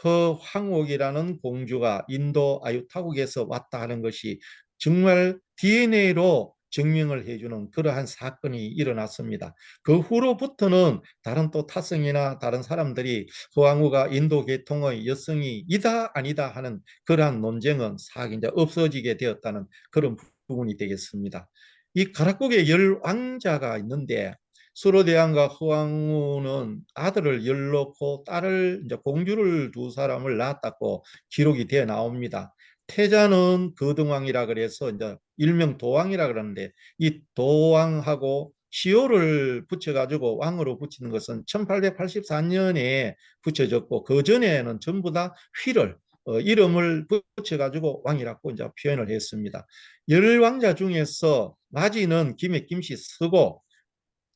허황옥이라는 공주가 인도 아유타국에서 왔다 하는 것이 정말 DNA로 증명을 해주는 그러한 사건이 일어났습니다. 그 후로부터는 다른 또 타성이나 다른 사람들이 허황우가 인도 계통의 여성이 이다 아니다 하는 그러한 논쟁은 이제 없어지게 되었다는 그런 부분이 되겠습니다. 이 가락국에 열 왕자가 있는데 수로대왕과 허황우는 아들을 열놓고 딸을 이제 공주를 두 사람을 낳았다고 기록이 되어 나옵니다. 태자는 거등왕이라 그래서 이제 일명 도왕이라 그러는데, 이 도왕하고 시호를 붙여가지고 왕으로 붙이는 것은 1884년에 붙여졌고 그 전에는 전부 다 휘를 이름을 붙여가지고 왕이라고 이제 표현을 했습니다. 열 왕자 중에서 마지는 김해 김씨 쓰고,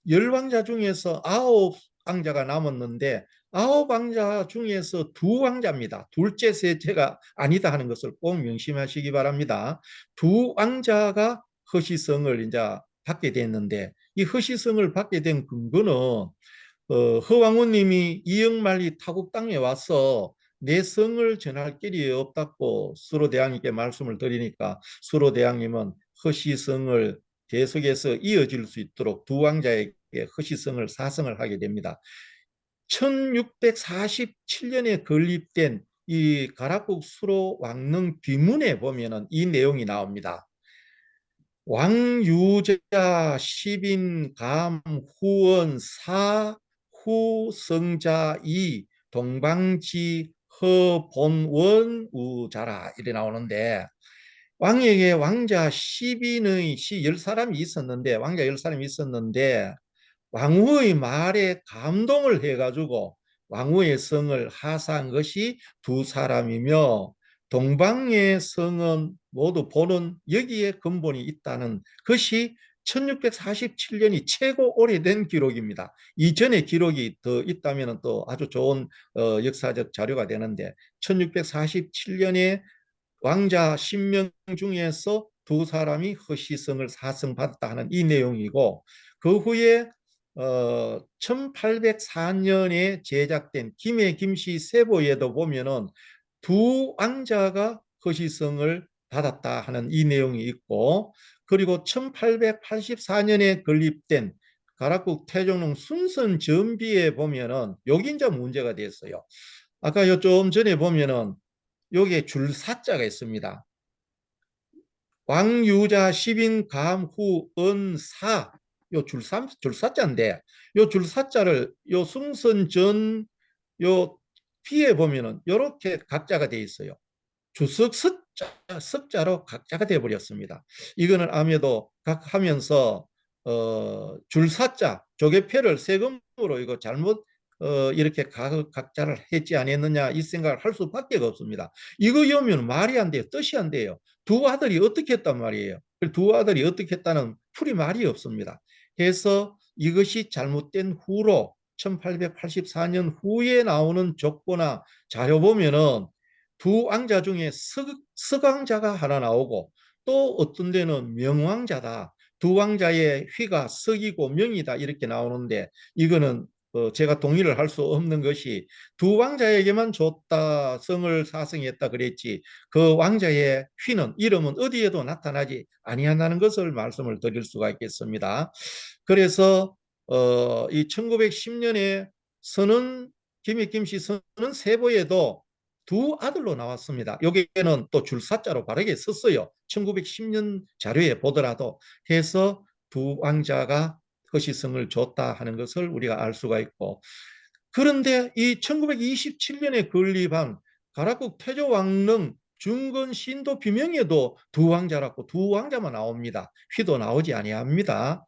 열 왕자 중에서 왕자가 남았는데 9왕자 중에서 2왕자입니다. 둘째, 셋째가 아니다 하는 것을 꼭 명심하시기 바랍니다. 2왕자가 허시성을 이제 받게 됐는데 이 허시성을 받게 된 근거는 허왕우님이 이영만리 타국 땅에 와서 내 성을 전할 길이 없다고 수로대왕님께 말씀을 드리니까 수로대왕님은 허시성을 계속해서 이어질 수 있도록 2왕자에게 허시성을 사성을 하게 됩니다. 1647년에 건립된 이 가락국 수로 왕릉 비문에 보면은 이 내용이 나옵니다. 왕유자 시빈 감 후원 사 후성자 이 동방지 허본원 우자라 이래 나오는데 왕에게 왕자 10인의 10사람이 있었는데 왕자 10사람이 있었는데 왕후의 말에 감동을 해가지고 왕후의 성을 하사한 것이 2사람이며 동방의 성은 모두 보는 여기에 근본이 있다는 것이 1647년이 최고 오래된 기록입니다. 이전에 기록이 더 있다면 또 아주 좋은 역사적 자료가 되는데 1647년에 왕자 10명 중에서 2사람이 허시성을 사성받았다 하는 이 내용이고 그 후에 1804년에 제작된 김해 김씨 세보에도 보면은 2왕자가 허시성을 받았다 하는 이 내용이 있고 그리고 1884년에 건립된 가락국 태종릉 순선 전비에 보면은 여기 이제 문제가 됐어요. 아까 좀 전에 보면은 여기에 줄사자가 있습니다. 왕유자 시빈 감후 은사 요 줄사자인데 요 줄사자를 요 승선전 요 뒤에 보면은 이렇게 각자가 되어 있어요. 주석 석자로 각자가 되어 버렸습니다. 이거는 아무래도 각 하면서 줄사자 조개표를 세금으로 이거 잘못 이렇게 각자를 했지 않았느냐 이 생각을 할 수밖에 없습니다. 이거면 말이 안 돼요. 뜻이 안 돼요. 2아들이 어떻게 했단 말이에요. 2아들이 어떻게 했다는 풀이 말이 없습니다. 그래서 이것이 잘못된 후로 1884년 후에 나오는 족보나 자료 보면은 2왕자 중에 석왕자가 하나 나오고 또 어떤 데는 명왕자다. 2왕자의 휘가 석이고 명이다 이렇게 나오는데 이거는 제가 동의를 할 수 없는 것이 2왕자에게만 줬다 성을 사성했다 그랬지 그 왕자의 휘는 이름은 어디에도 나타나지 아니한다는 것을 말씀을 드릴 수가 있겠습니다. 그래서 이 1910년에 선은 김해 김씨 선은 세보에도 2아들로 나왔습니다. 여기에는 또 줄사자로 바르게 썼어요. 1910년 자료에 보더라도 해서 2왕자가 허시성을 줬다 하는 것을 우리가 알 수가 있고 그런데 이 1927년에 건립한 가락국 태조왕릉 중건 신도 비명에도 2왕자라고 2왕자만 나옵니다. 휘도 나오지 아니합니다.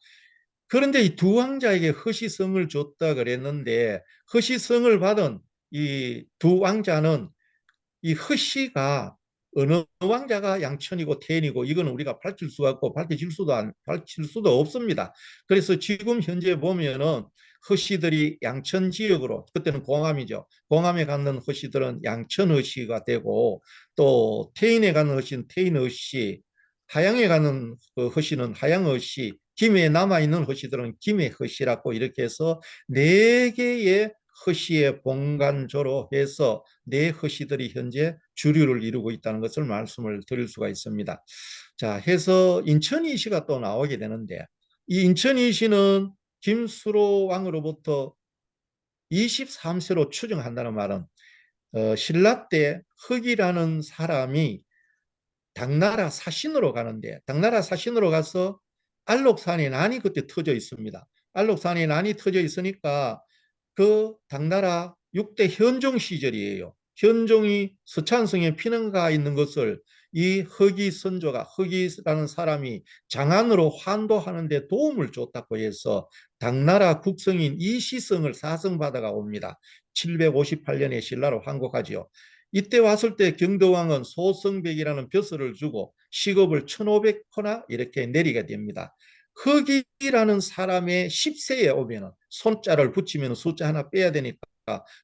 그런데 이 2왕자에게 허시성을 줬다 그랬는데 허시성을 받은 이 2왕자는 이 허씨가 어느 왕자가 양천이고 태인이고 이거는 우리가 밝힐 수가 없고 밝힐 수도 없습니다. 그래서 지금 현재 보면은 허씨들이 양천 지역으로 그때는 공암이죠. 공암에 갖는 허씨들은 양천 허씨가 되고 또 태인에 갖는 허씨는 태인 허씨, 하양에 갖는 허씨는 하양 허씨, 김해에 남아있는 허씨들은 김해 허씨라고 이렇게 해서 4개의 허씨의 본관조로 해서 4허씨들이 현재 주류를 이루고 있다는 것을 말씀을 드릴 수가 있습니다. 자, 해서 인천이시가 또 나오게 되는데 이 인천이시는 김수로 왕으로부터 23세로 추정한다는 말은 신라 때 흑이라는 사람이 당나라 사신으로 가는데 당나라 사신으로 가서 알록산에 난이 그때 터져 있습니다. 알록산에 난이 터져 있으니까 그 당나라 6대 현종 시절이에요. 현종이 서찬성에 피난가 있는 것을 이 허기 선조가 허기라는 사람이 장안으로 환도하는 데 도움을 줬다고 해서 당나라 국성인 이시성을 사성받아가 옵니다. 758년에 신라로 환국하지요. 이때 왔을 때 경도왕은 소성백이라는 벼슬을 주고 시급을 1500호나 이렇게 내리게 됩니다. 허기라는 사람의 10세에 오면은 손자를 붙이면 숫자 하나 빼야 되니까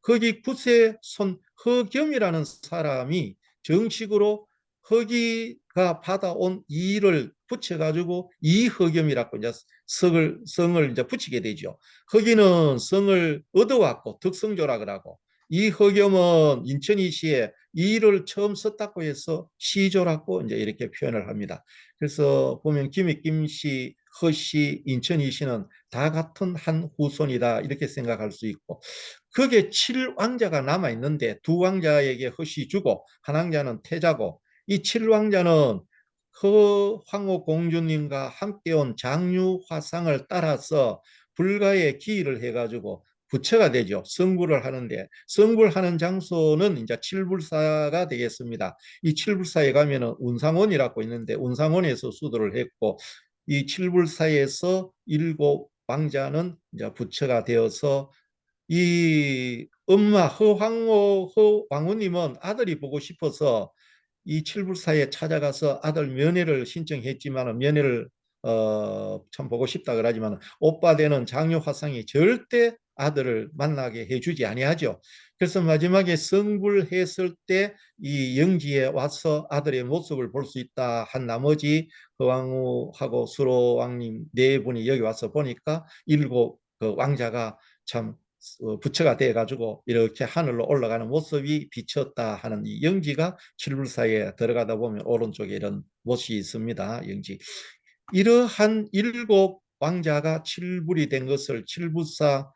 허기 9세 손 허겸이라는 사람이 정식으로 허기가 받아온 이를 붙여가지고 이허겸이라고 이제 성을 이제 붙이게 되죠. 허기는 성을 얻어왔고 덕성조라 그러고 이허겸은 인천이시에 이를 처음 썼다고 해서 시조라고 이제 이렇게 표현을 합니다. 그래서 보면 김해 김씨, 허씨, 인천이시는 다 같은 한 후손이다 이렇게 생각할 수 있고 그게 7왕자가 남아 있는데 두 왕자에게 허씨 주고 한 왕자는 태자고 이 7왕자는 황후 공주님과 함께 온 장유화상을 따라서 불가에 기일을 해가지고 부처가 되죠. 성불을 하는데 성불 하는 장소는 이제 칠불사가 되겠습니다. 이 칠불사에 가면은 운상원이라고 있는데 운상원에서 수도를 했고 이 칠불사에서 7왕자는 이제 부처가 되어서 이 엄마 허왕후님은 아들이 보고 싶어서 이 칠불사에 찾아가서 아들 면회를 신청했지만 면회를 참 보고 싶다 그러지만 오빠 되는 장유화상이 절대 아들을 만나게 해주지 아니하죠. 그래서 마지막에 성불했을 때 이 영지에 와서 아들의 모습을 볼 수 있다 한 나머지 허왕후하고 수로왕님 네 분이 여기 와서 보니까 7 그 왕자가 참 부처가 돼 가지고 이렇게 하늘로 올라가는 모습이 비쳤다 하는 이 영지가 칠불사에 들어가다 보면 오른쪽에 이런 못이 있습니다. 영지. 이러한 7 왕자가 칠불이 된 것을 칠불사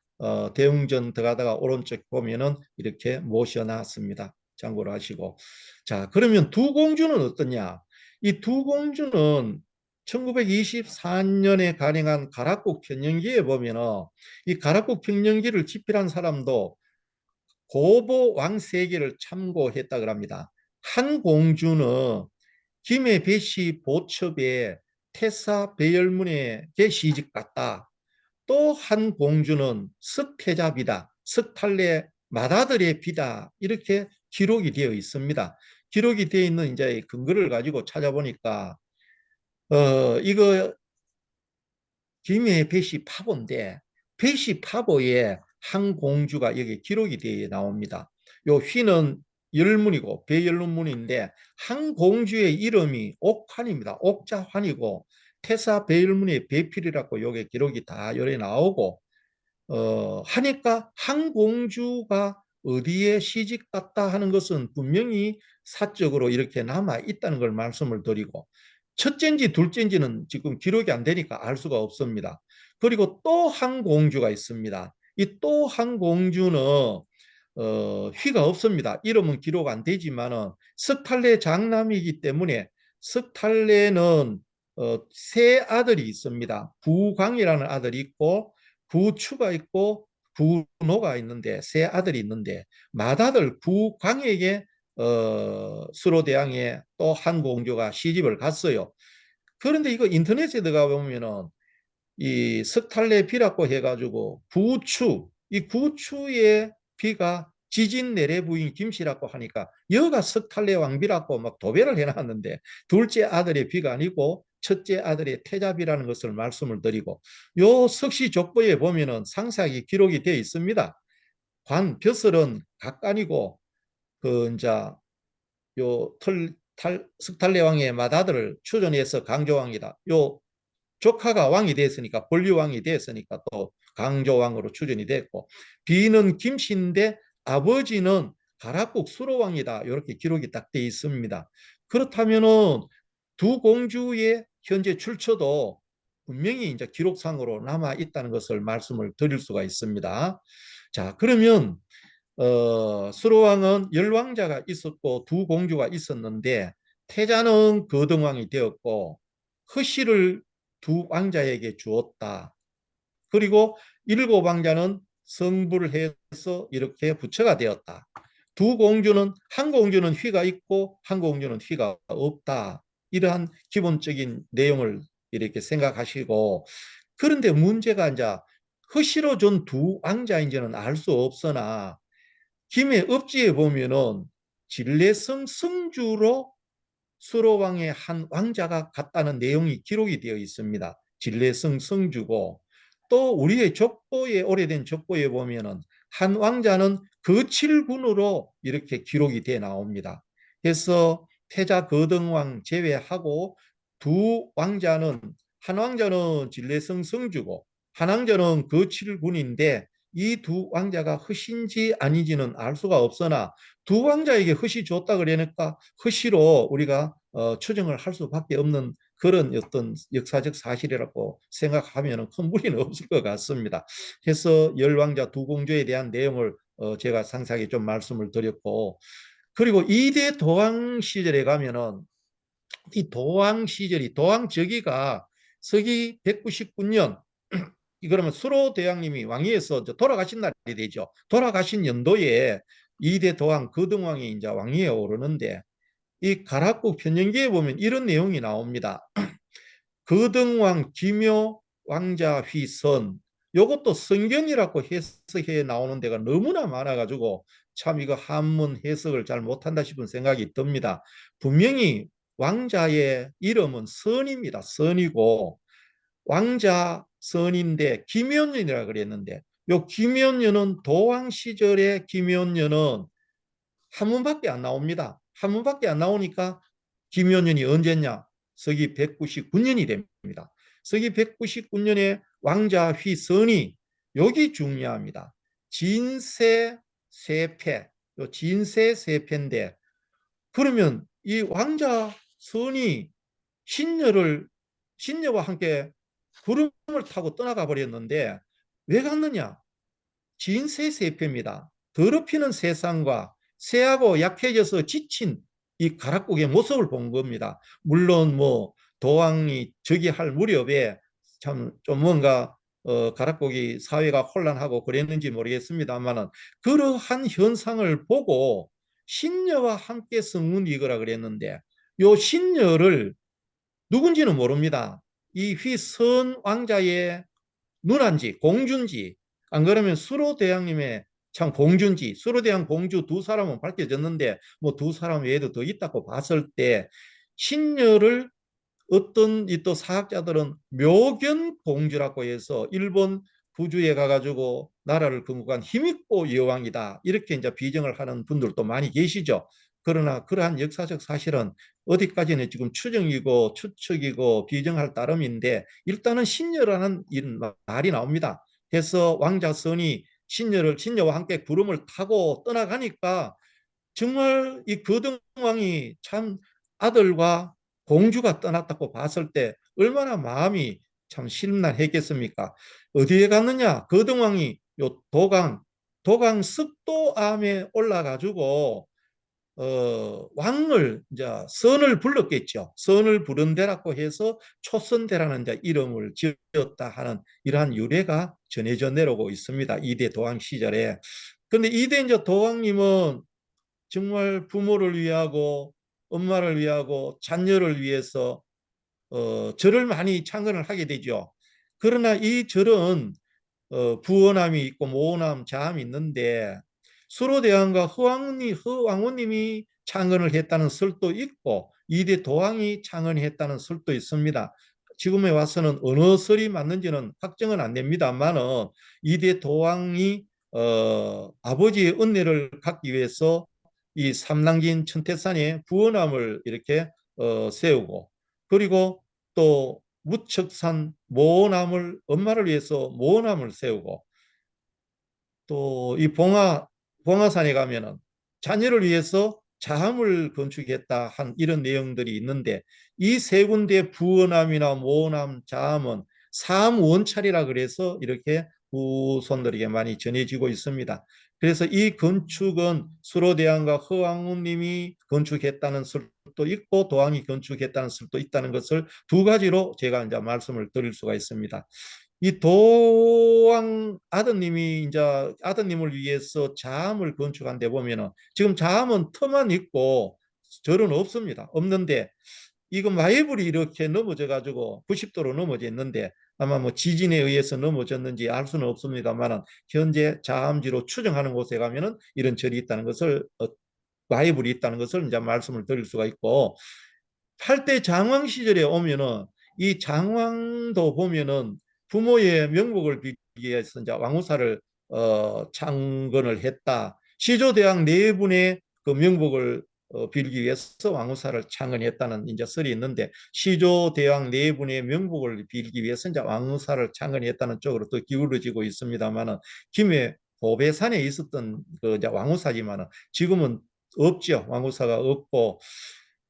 대웅전 들어가다가 오른쪽 보면은 이렇게 모셔놨습니다. 참고로 하시고. 자, 그러면 두 공주는 어떠냐? 이 두 공주는 1924년에 발행한 가락국 평년기에 보면은 이 가락국 평년기를 집필한 사람도 고보 왕세기를 참고했다 그럽니다. 한 공주는 김해 배시 보첩에 태사 배열문에게 시집 갔다. 또 한 공주는 석태자비다. 석탈래 맏아들의 비다. 이렇게 기록이 되어 있습니다. 기록이 되어 있는 이제 근거를 가지고 찾아보니까 이거 김해 배시 파보인데 배시 파보에 한 공주가 여기 기록이 되어 나옵니다. 요 휘는 열문이고 배열문인데 한 공주의 이름이 옥환입니다. 옥자환이고 태사 배열문의 배필이라고 요게 기록이 다 요래 나오고 하니까 한 공주가 어디에 시집 갔다 하는 것은 분명히 사적으로 이렇게 남아 있다는 걸 말씀을 드리고 첫째인지 둘째인지는 지금 기록이 안 되니까 알 수가 없습니다. 그리고 또 한 공주가 있습니다. 이 또 한 공주는 휘가 없습니다. 이름은 기록 안 되지만은 석탈래 장남이기 때문에 석탈래는 세 아들이 있습니다. 부광이라는 아들이 있고 부추가 있고 부노가 있는데 세 아들이 있는데 맏아들 부광에게 수로대왕에 또 한 공주가 시집을 갔어요. 그런데 이거 인터넷에 들어가 보면은 이 석탈래 비라고 해가지고 부추 이 부추의 비가 지진 내래 부인 김씨라고 하니까 여가 석탈래 왕비라고 막 도배를 해놨는데 둘째 아들의 비가 아니고 첫째 아들의 태자비라는 것을 말씀을 드리고 요 석시 족보에 보면은 상세하게 기록이 되어 있습니다. 관 벼슬은 각간이고 그 이제 요 석탈래 왕의 맏아들을 추존해서 강조왕이다. 요 조카가 왕이 됐으니까 본류왕이 됐으니까 또 강조왕으로 추전이 됐고 비는 김씨인데 아버지는 가락국 수로왕이다. 이렇게 기록이 딱 돼 있습니다. 그렇다면은 두 공주의 현재 출처도 분명히 이제 기록상으로 남아 있다는 것을 말씀을 드릴 수가 있습니다. 자, 그러면 수로왕은 10왕자가 있었고 두 공주가 있었는데 태자는 거등왕이 되었고 허씨를 두 왕자에게 주었다. 그리고 7 왕자는 성불을 해서 이렇게 부처가 되었다. 두 공주는 한 공주는 휘가 있고 한 공주는 휘가 없다. 이러한 기본적인 내용을 이렇게 생각하시고 그런데 문제가 이제 허씨로 준 두 왕자인지는 알 수 없으나 김해 읍지에 보면은 진례성 성주로 수로왕의 한 왕자가 갔다는 내용이 기록이 되어 있습니다. 진례성 성주고, 또 우리의 족보에, 오래된 족보에 보면은 한 왕자는 거칠군으로 이렇게 기록이 돼 나옵니다. 그래서 태자 거등왕 제외하고 두 왕자는, 한 왕자는 진례성 성주고 한 왕자는 거칠군인데, 이 두 왕자가 허신지 아닌지는 알 수가 없으나 두 왕자에게 허시 줬다 그러니까 허시로 우리가 추정을 할 수밖에 없는 그런 어떤 역사적 사실이라고 생각하면 큰 무리는 없을 것 같습니다. 그래서 열왕자 두 공주에 대한 내용을 제가 상세하게 좀 말씀을 드렸고, 그리고 이대 도왕 시절에 가면은 이 도왕 시절이, 도왕 즉위가 서기 199년, 그러면 수로 대왕님이 왕위에서 돌아가신 날이 되죠. 돌아가신 연도에 이대 도왕 거등왕이 이제 왕위에 오르는데, 이 가락국 편년기에 보면 이런 내용이 나옵니다. 거등왕 기묘 왕자 휘선, 요것도 성견이라고 해석해 나오는 데가 너무나 많아가지고 참 이거 한문 해석을 잘 못한다 싶은 생각이 듭니다. 분명히 왕자의 이름은 선입니다. 선이고 왕자 선인데 김연년이라 그랬는데, 요 김연년은 도왕 시절의 김연년은 한 문밖에 안 나옵니다. 한 문밖에 안 나오니까 김연년이 언제냐? 서기 199년이 됩니다. 서기 199년에 왕자 휘선이, 여기 중요합니다. 진세 세패, 요 진세 세패인데, 그러면 이 왕자 선이 신녀와 함께 구름을 타고 떠나가 버렸는데 왜 갔느냐? 진세세패입니다. 더럽히는 세상과 쇠하고 약해져서 지친 이 가락국의 모습을 본 겁니다. 물론 뭐 도왕이 즉위할 무렵에 참 좀 뭔가 가락국이 사회가 혼란하고 그랬는지 모르겠습니다만은, 그러한 현상을 보고 신녀와 함께 성문이거라 그랬는데, 요 신녀를 누군지는 모릅니다. 이 휘선 왕자의 누난지 공주인지, 안 그러면 수로대왕님의 참 공주인지, 수로대왕 공주 두 사람은 밝혀졌는데 뭐 두 사람 외에도 더 있다고 봤을 때, 신녀를 어떤 이 또 사학자들은 묘견 공주라고 해서 일본 부주에 가가지고 나라를 건국한 힘있고 여왕이다, 이렇게 이제 비정을 하는 분들도 많이 계시죠. 그러나 그러한 역사적 사실은 어디까지는 지금 추정이고 추측이고 비정할 따름인데, 일단은 신녀라는 말이 나옵니다. 그래서 왕자선이 신녀와 함께 구름을 타고 떠나가니까 정말 이 거등왕이 참 아들과 공주가 떠났다고 봤을 때 얼마나 마음이 참 심란했겠습니까? 어디에 갔느냐? 거등왕이 요 도강 습도암에 올라가지고 왕을 이제 선을 불렀겠죠. 선을 부른 데라고 해서 초선대라는 이제 이름을 지었다 하는 이러한 유래가 전해져 내려오고 있습니다. 이대 도왕 시절에. 근데 이대 이제 도왕님은 정말 부모를 위하고 엄마를 위하고 자녀를 위해서 절을 많이 창건을 하게 되죠. 그러나 이 절은 부원함이 있고 모원함, 자함이 있는데, 수로대왕과 허왕후님이 창건을 했다는 설도 있고 이대 도왕이 창건했다는 설도 있습니다. 지금에 와서는 어느 설이 맞는지는 확정은 안 됩니다만은, 이대 도왕이 아버지의 은혜를 갖기 위해서 이 삼랑진 천태산에 부원함을 이렇게 세우고, 그리고 또 무척산 모원함을, 엄마를 위해서 모원함을 세우고, 또 이 봉화산에 가면은 자녀를 위해서 자함을 건축했다 한 이런 내용들이 있는데, 이 세 군데 부원함이나 모원함, 자함은 삼원찰이라 그래서 이렇게 후손들에게 많이 전해지고 있습니다. 그래서 이 건축은 수로대왕과 허왕우님이 건축했다는 설도 있고 도왕이 건축했다는 설도 있다는 것을 두 가지로 제가 이제 말씀을 드릴 수가 있습니다. 이 도왕 아드님이 이제 아드님을 위해서 자함을 건축한 데 보면은 지금 자함은 터만 있고 절은 없습니다. 없는데 이거 마애불이 이렇게 넘어져 가지고 90도로 넘어져 있는데, 아마 뭐 지진에 의해서 넘어졌는지 알 수는 없습니다만 현재 자함지로 추정하는 곳에 가면은 이런 절이 있다는 것을, 마애불이 있다는 것을 이제 말씀을 드릴 수가 있고, 8대 장왕 시절에 오면은 이 장왕도 보면은 부모의 명복을 빌기 위해서 이제 왕후사를 창건을 했다. 시조대왕 네 분의 그 명복을 빌기 위해서 왕후사를 창건했다는 이제 설이 있는데, 시조대왕 네 분의 명복을 빌기 위해서 이제 왕후사를 창건했다는 쪽으로 또 기울어지고 있습니다만은, 김해 보배산에 있었던 그 이제 왕후사지만은 지금은 없죠. 왕후사가 없고,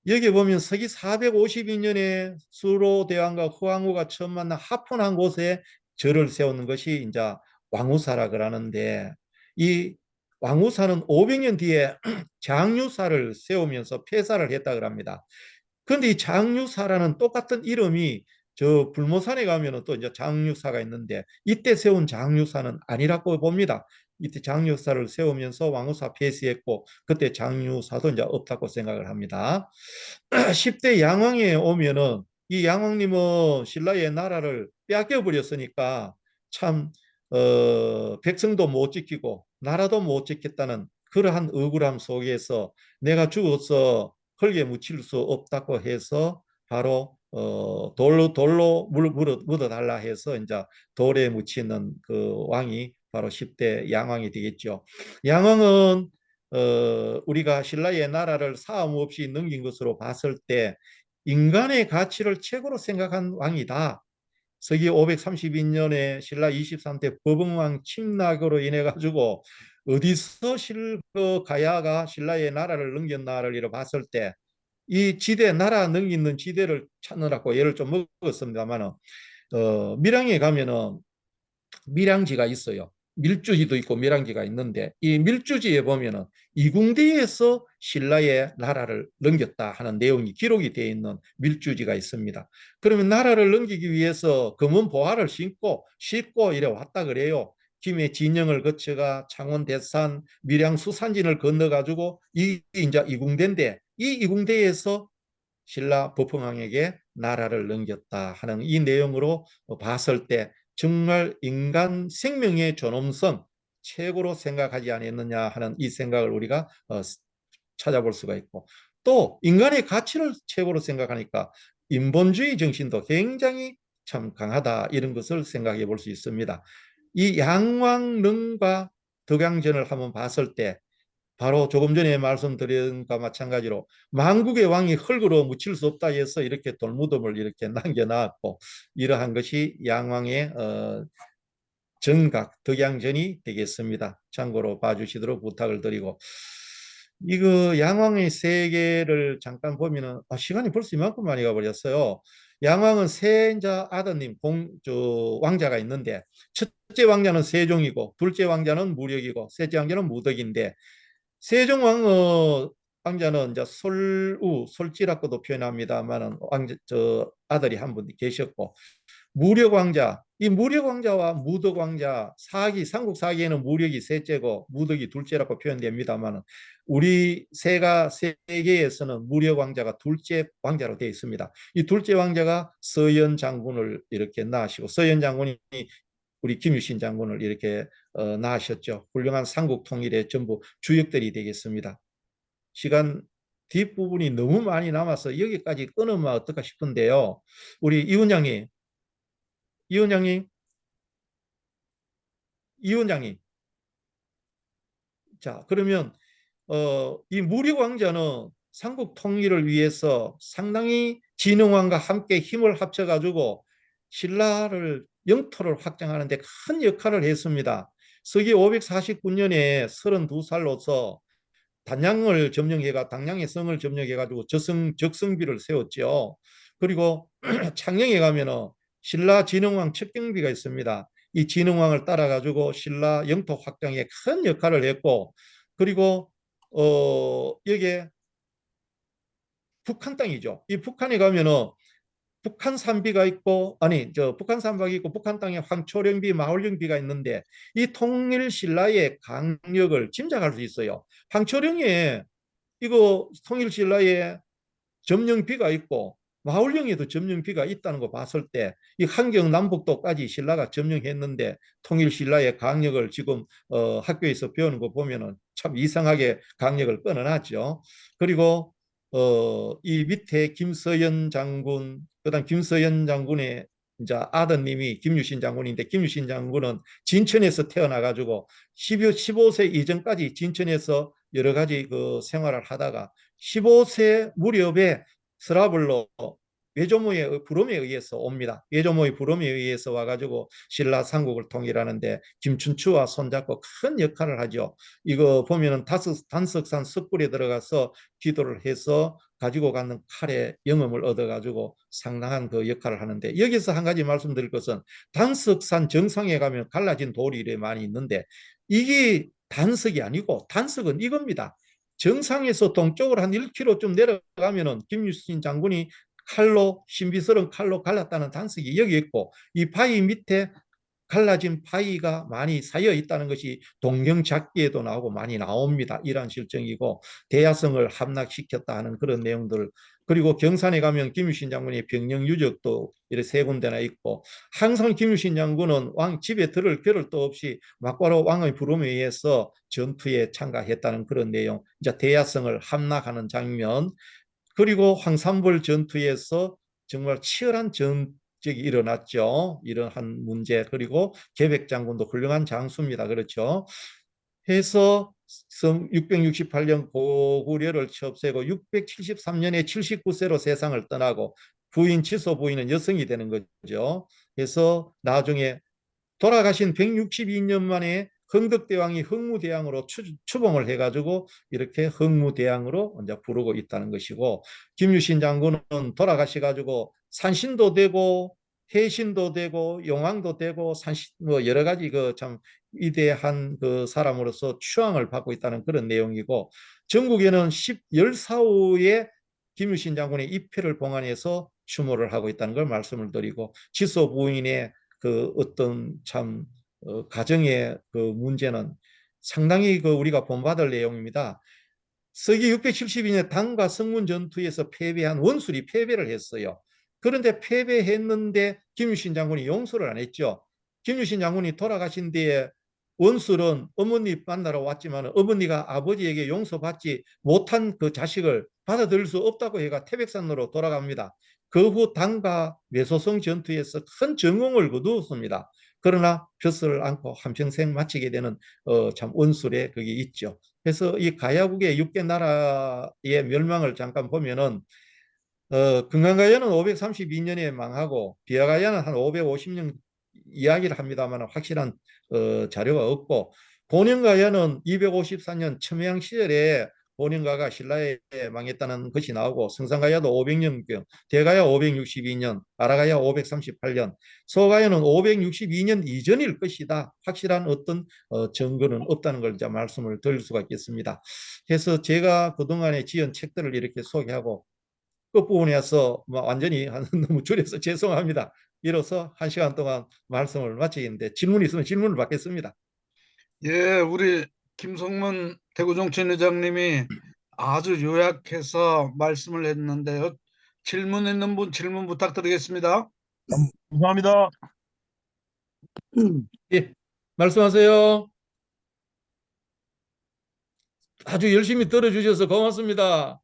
여기 보면 서기 452년에 수로대왕과 후왕후가 처음 만나 합헌한 곳에 절을 세우는 것이 이제 왕후사라 그러는데, 이 왕후사는 500년 뒤에 장유사를 세우면서 폐사를 했다 그럽니다. 그런데 이 장유사라는 똑같은 이름이 저 불모산에 가면은 또 이제 장유사가 있는데, 이때 세운 장유사는 아니라고 봅니다. 이때 장유사를 세우면서 왕후사 폐쇄했고, 그때 장유사도 이제 없다고 생각을 합니다. 10대 양왕에 오면은 이 양왕님은 신라의 나라를 빼앗겨 버렸으니까 참 백성도 못 지키고 나라도 못 지켰다는 그러한 억울함 속에서 내가 죽어서 흙에 묻힐 수 없다고 해서 바로 돌로 묻어달라 해서 이제 돌에 묻히는 그 왕이 바로 10대 양왕이 되겠죠. 양왕은 우리가 신라의 나라를 사움 없이 넘긴 것으로 봤을 때 인간의 가치를 최고로 생각한 왕이다. 서기 532년에 신라 23대 법흥왕 침략으로 인해 가지고 어디서 가야가 신라의 나라를 넘겼나를 이렇게 봤을 때 이 지대, 나라 넘기는 지대를 찾느라고 예를 좀 먹었습니다만, 밀양에 가면은 밀양지가 있어요. 밀주지도 있고 밀양지가 있는데, 이 밀주지에 보면은 이궁대에서 신라의 나라를 넘겼다 하는 내용이 기록이 되어 있는 밀주지가 있습니다. 그러면 나라를 넘기기 위해서 금은 보화를 싣고 이래 왔다 그래요. 김해 진영을 거쳐가 창원 대산 밀양 수산진을 건너가지고 이제 이궁대인데, 이 이궁대에서 신라 법흥왕에게 나라를 넘겼다 하는 이 내용으로 봤을 때 정말 인간 생명의 존엄성 최고로 생각하지 않았느냐 하는 이 생각을 우리가 찾아볼 수가 있고, 또 인간의 가치를 최고로 생각하니까 인본주의 정신도 굉장히 참 강하다, 이런 것을 생각해 볼 수 있습니다. 이 양왕릉과 덕양전을 한번 봤을 때 바로 조금 전에 말씀드린 것과 마찬가지로 만국의 왕이 흙으로 묻힐 수 없다 해서 이렇게 돌무덤을 이렇게 남겨놨고, 이러한 것이 양왕의 정각 덕양전이 되겠습니다. 참고로 봐주시도록 부탁을 드리고, 이거 양왕의 세계를 잠깐 보면은 시간이 벌써 이만큼 많이 가버렸어요. 양왕은 세 아드님 왕자가 있는데, 첫째 왕자는 세종이고, 둘째 왕자는 무력이고, 셋째 왕자는 무덕인데, 세종 왕자는 이제 솔지라고도 표현합니다만은 아들이 한 분 계셨고, 무력 왕자, 이 무력 왕자와 무덕 왕자, 삼국 사기에는 무력이 셋째고 무덕이 둘째라고 표현됩니다만, 우리 세계에서는 무력 왕자가 둘째 왕자로 되어 있습니다. 이 둘째 왕자가 서현 장군을 이렇게 낳으시고, 서현 장군이 우리 김유신 장군을 이렇게 낳으셨죠. 훌륭한 삼국 통일의 전부 주역들이 되겠습니다. 시간 뒷부분이 너무 많이 남아서 여기까지 끊으면 어떨까 싶은데요. 우리 이 원장님, 자, 그러면 이 무력 왕자는 삼국 통일을 위해서 상당히 진흥왕과 함께 힘을 합쳐가지고 신라를 영토를 확장하는 데 큰 역할을 했습니다. 서기 549년에 32살로서 단양을 점령해가 당양의 성을 점령해가지고 적성비를 세웠죠. 그리고 창녕에 가면은 신라 진흥왕 척경비가 있습니다. 이 진흥왕을 따라가지고 신라 영토 확장에 큰 역할을 했고, 그리고 여기에 북한 땅이죠. 이 북한에 가면은 북한 산비가 있고, 북한 산박이 있고, 북한 땅에 황초령비, 마을령비가 있는데, 이 통일 신라의 강력을 짐작할 수 있어요. 황초령에 이거 통일 신라의 점령비가 있고, 마을령에도 점령비가 있다는 거 봤을 때, 이 한경 남북도까지 신라가 점령했는데 통일 신라의 강력을 지금 학교에서 배우는 거 보면은 참 이상하게 강력을 끊어놨죠. 그리고 이 밑에 김서연 장군, 그다음 김서연 장군의 이제 아드님이 김유신 장군인데, 김유신 장군은 진천에서 태어나가지고 15세 이전까지 진천에서 여러 가지 그 생활을 하다가 15세 무렵에 서라벌로 외조모의 부름에 의해서 옵니다. 외조모의 부름에 의해서 와가지고 신라 삼국을 통일하는데 김춘추와 손잡고 큰 역할을 하죠. 이거 보면은 단석산 석굴에 들어가서 기도를 해서 가지고 가는 칼의 영험을 얻어가지고 상당한 그 역할을 하는데, 여기서 한 가지 말씀드릴 것은 단석산 정상에 가면 갈라진 돌이 이래 많이 있는데, 이게 단석이 아니고 단석은 이겁니다. 정상에서 동쪽으로 한 1km쯤 내려가면은 김유신 장군이 칼로, 신비스러운 칼로 갈랐다는 단석이 여기 있고, 이 바위 밑에 갈라진 바위가 많이 쌓여 있다는 것이 동경작기에도 나오고 많이 나옵니다. 이러한 실정이고, 대야성을 함락시켰다 하는 그런 내용들, 그리고 경산에 가면 김유신 장군의 병영 유적도 이렇게 세 군데나 있고, 항상 김유신 장군은 왕 집에 들을 겨를도 없이 막바로 왕의 부름에 의해서 전투에 참가했다는 그런 내용, 이제 대야성을 함락하는 장면, 그리고 황산벌 전투에서 정말 치열한 전적이 일어났죠. 이러한 문제, 그리고 계백장군도 훌륭한 장수입니다. 그렇죠. 해서 668년 고구려를 처없애고 673년에 79세로 세상을 떠나고, 부인 치소 부인은 여성이 되는 거죠. 그래서 나중에 돌아가신 162년 만에 흥덕대왕이 흥무대왕으로 추봉을 해가지고 이렇게 흥무대왕으로 이제 부르고 있다는 것이고, 김유신 장군은 돌아가셔가지고 산신도 되고 해신도 되고 용왕도 되고 뭐 여러 가지 그 참 위대한 그 사람으로서 추앙을 받고 있다는 그런 내용이고, 전국에는 14호의 김유신 장군의 입회를 봉안해서 추모를 하고 있다는 걸 말씀을 드리고, 지소 부인의 그 어떤 참 가정의 그 문제는 상당히 그 우리가 본받을 내용입니다. 서기 672년 당과 성문 전투에서 패배한 원술이 패배를 했어요. 그런데 패배했는데 김유신 장군이 용서를 안 했죠. 김유신 장군이 돌아가신 뒤에 원술은 어머니 만나러 왔지만 어머니가 아버지에게 용서받지 못한 그 자식을 받아들일 수 없다고 해가 태백산으로 돌아갑니다. 그 후 당과 매소성 전투에서 큰 전공을 거두었습니다. 그러나 벼슬을 안고 한평생 마치게 되는 참 원술의 그게 있죠. 그래서 이 가야국의 6개 나라의 멸망을 잠깐 보면은 금강가야는 532년에 망하고 비아가야는 한 550년 이야기를 합니다만 확실한 자료가 없고, 본영가야는 254년 첨예양 시절에 본영가가 신라에 망했다는 것이 나오고, 성산가야도 500년경, 대가야 562년, 아라가야 538년, 소가야는 562년 이전일 것이다. 확실한 어떤 증거는 없다는 걸 이제 말씀을 드릴 수가 있겠습니다. 그래서 제가 그동안에 지은 책들을 이렇게 소개하고 끝부분에서 완전히 너무 줄여서 죄송합니다. 이로써 1시간 동안 말씀을 마치겠는데, 질문이 있으면 질문을 받겠습니다. 예, 우리 김성문 대구정치회장님이 아주 요약해서 말씀을 했는데요. 질문 있는 분 질문 부탁드리겠습니다. 감사합니다. 예, 말씀하세요. 아주 열심히 들어주셔서 고맙습니다.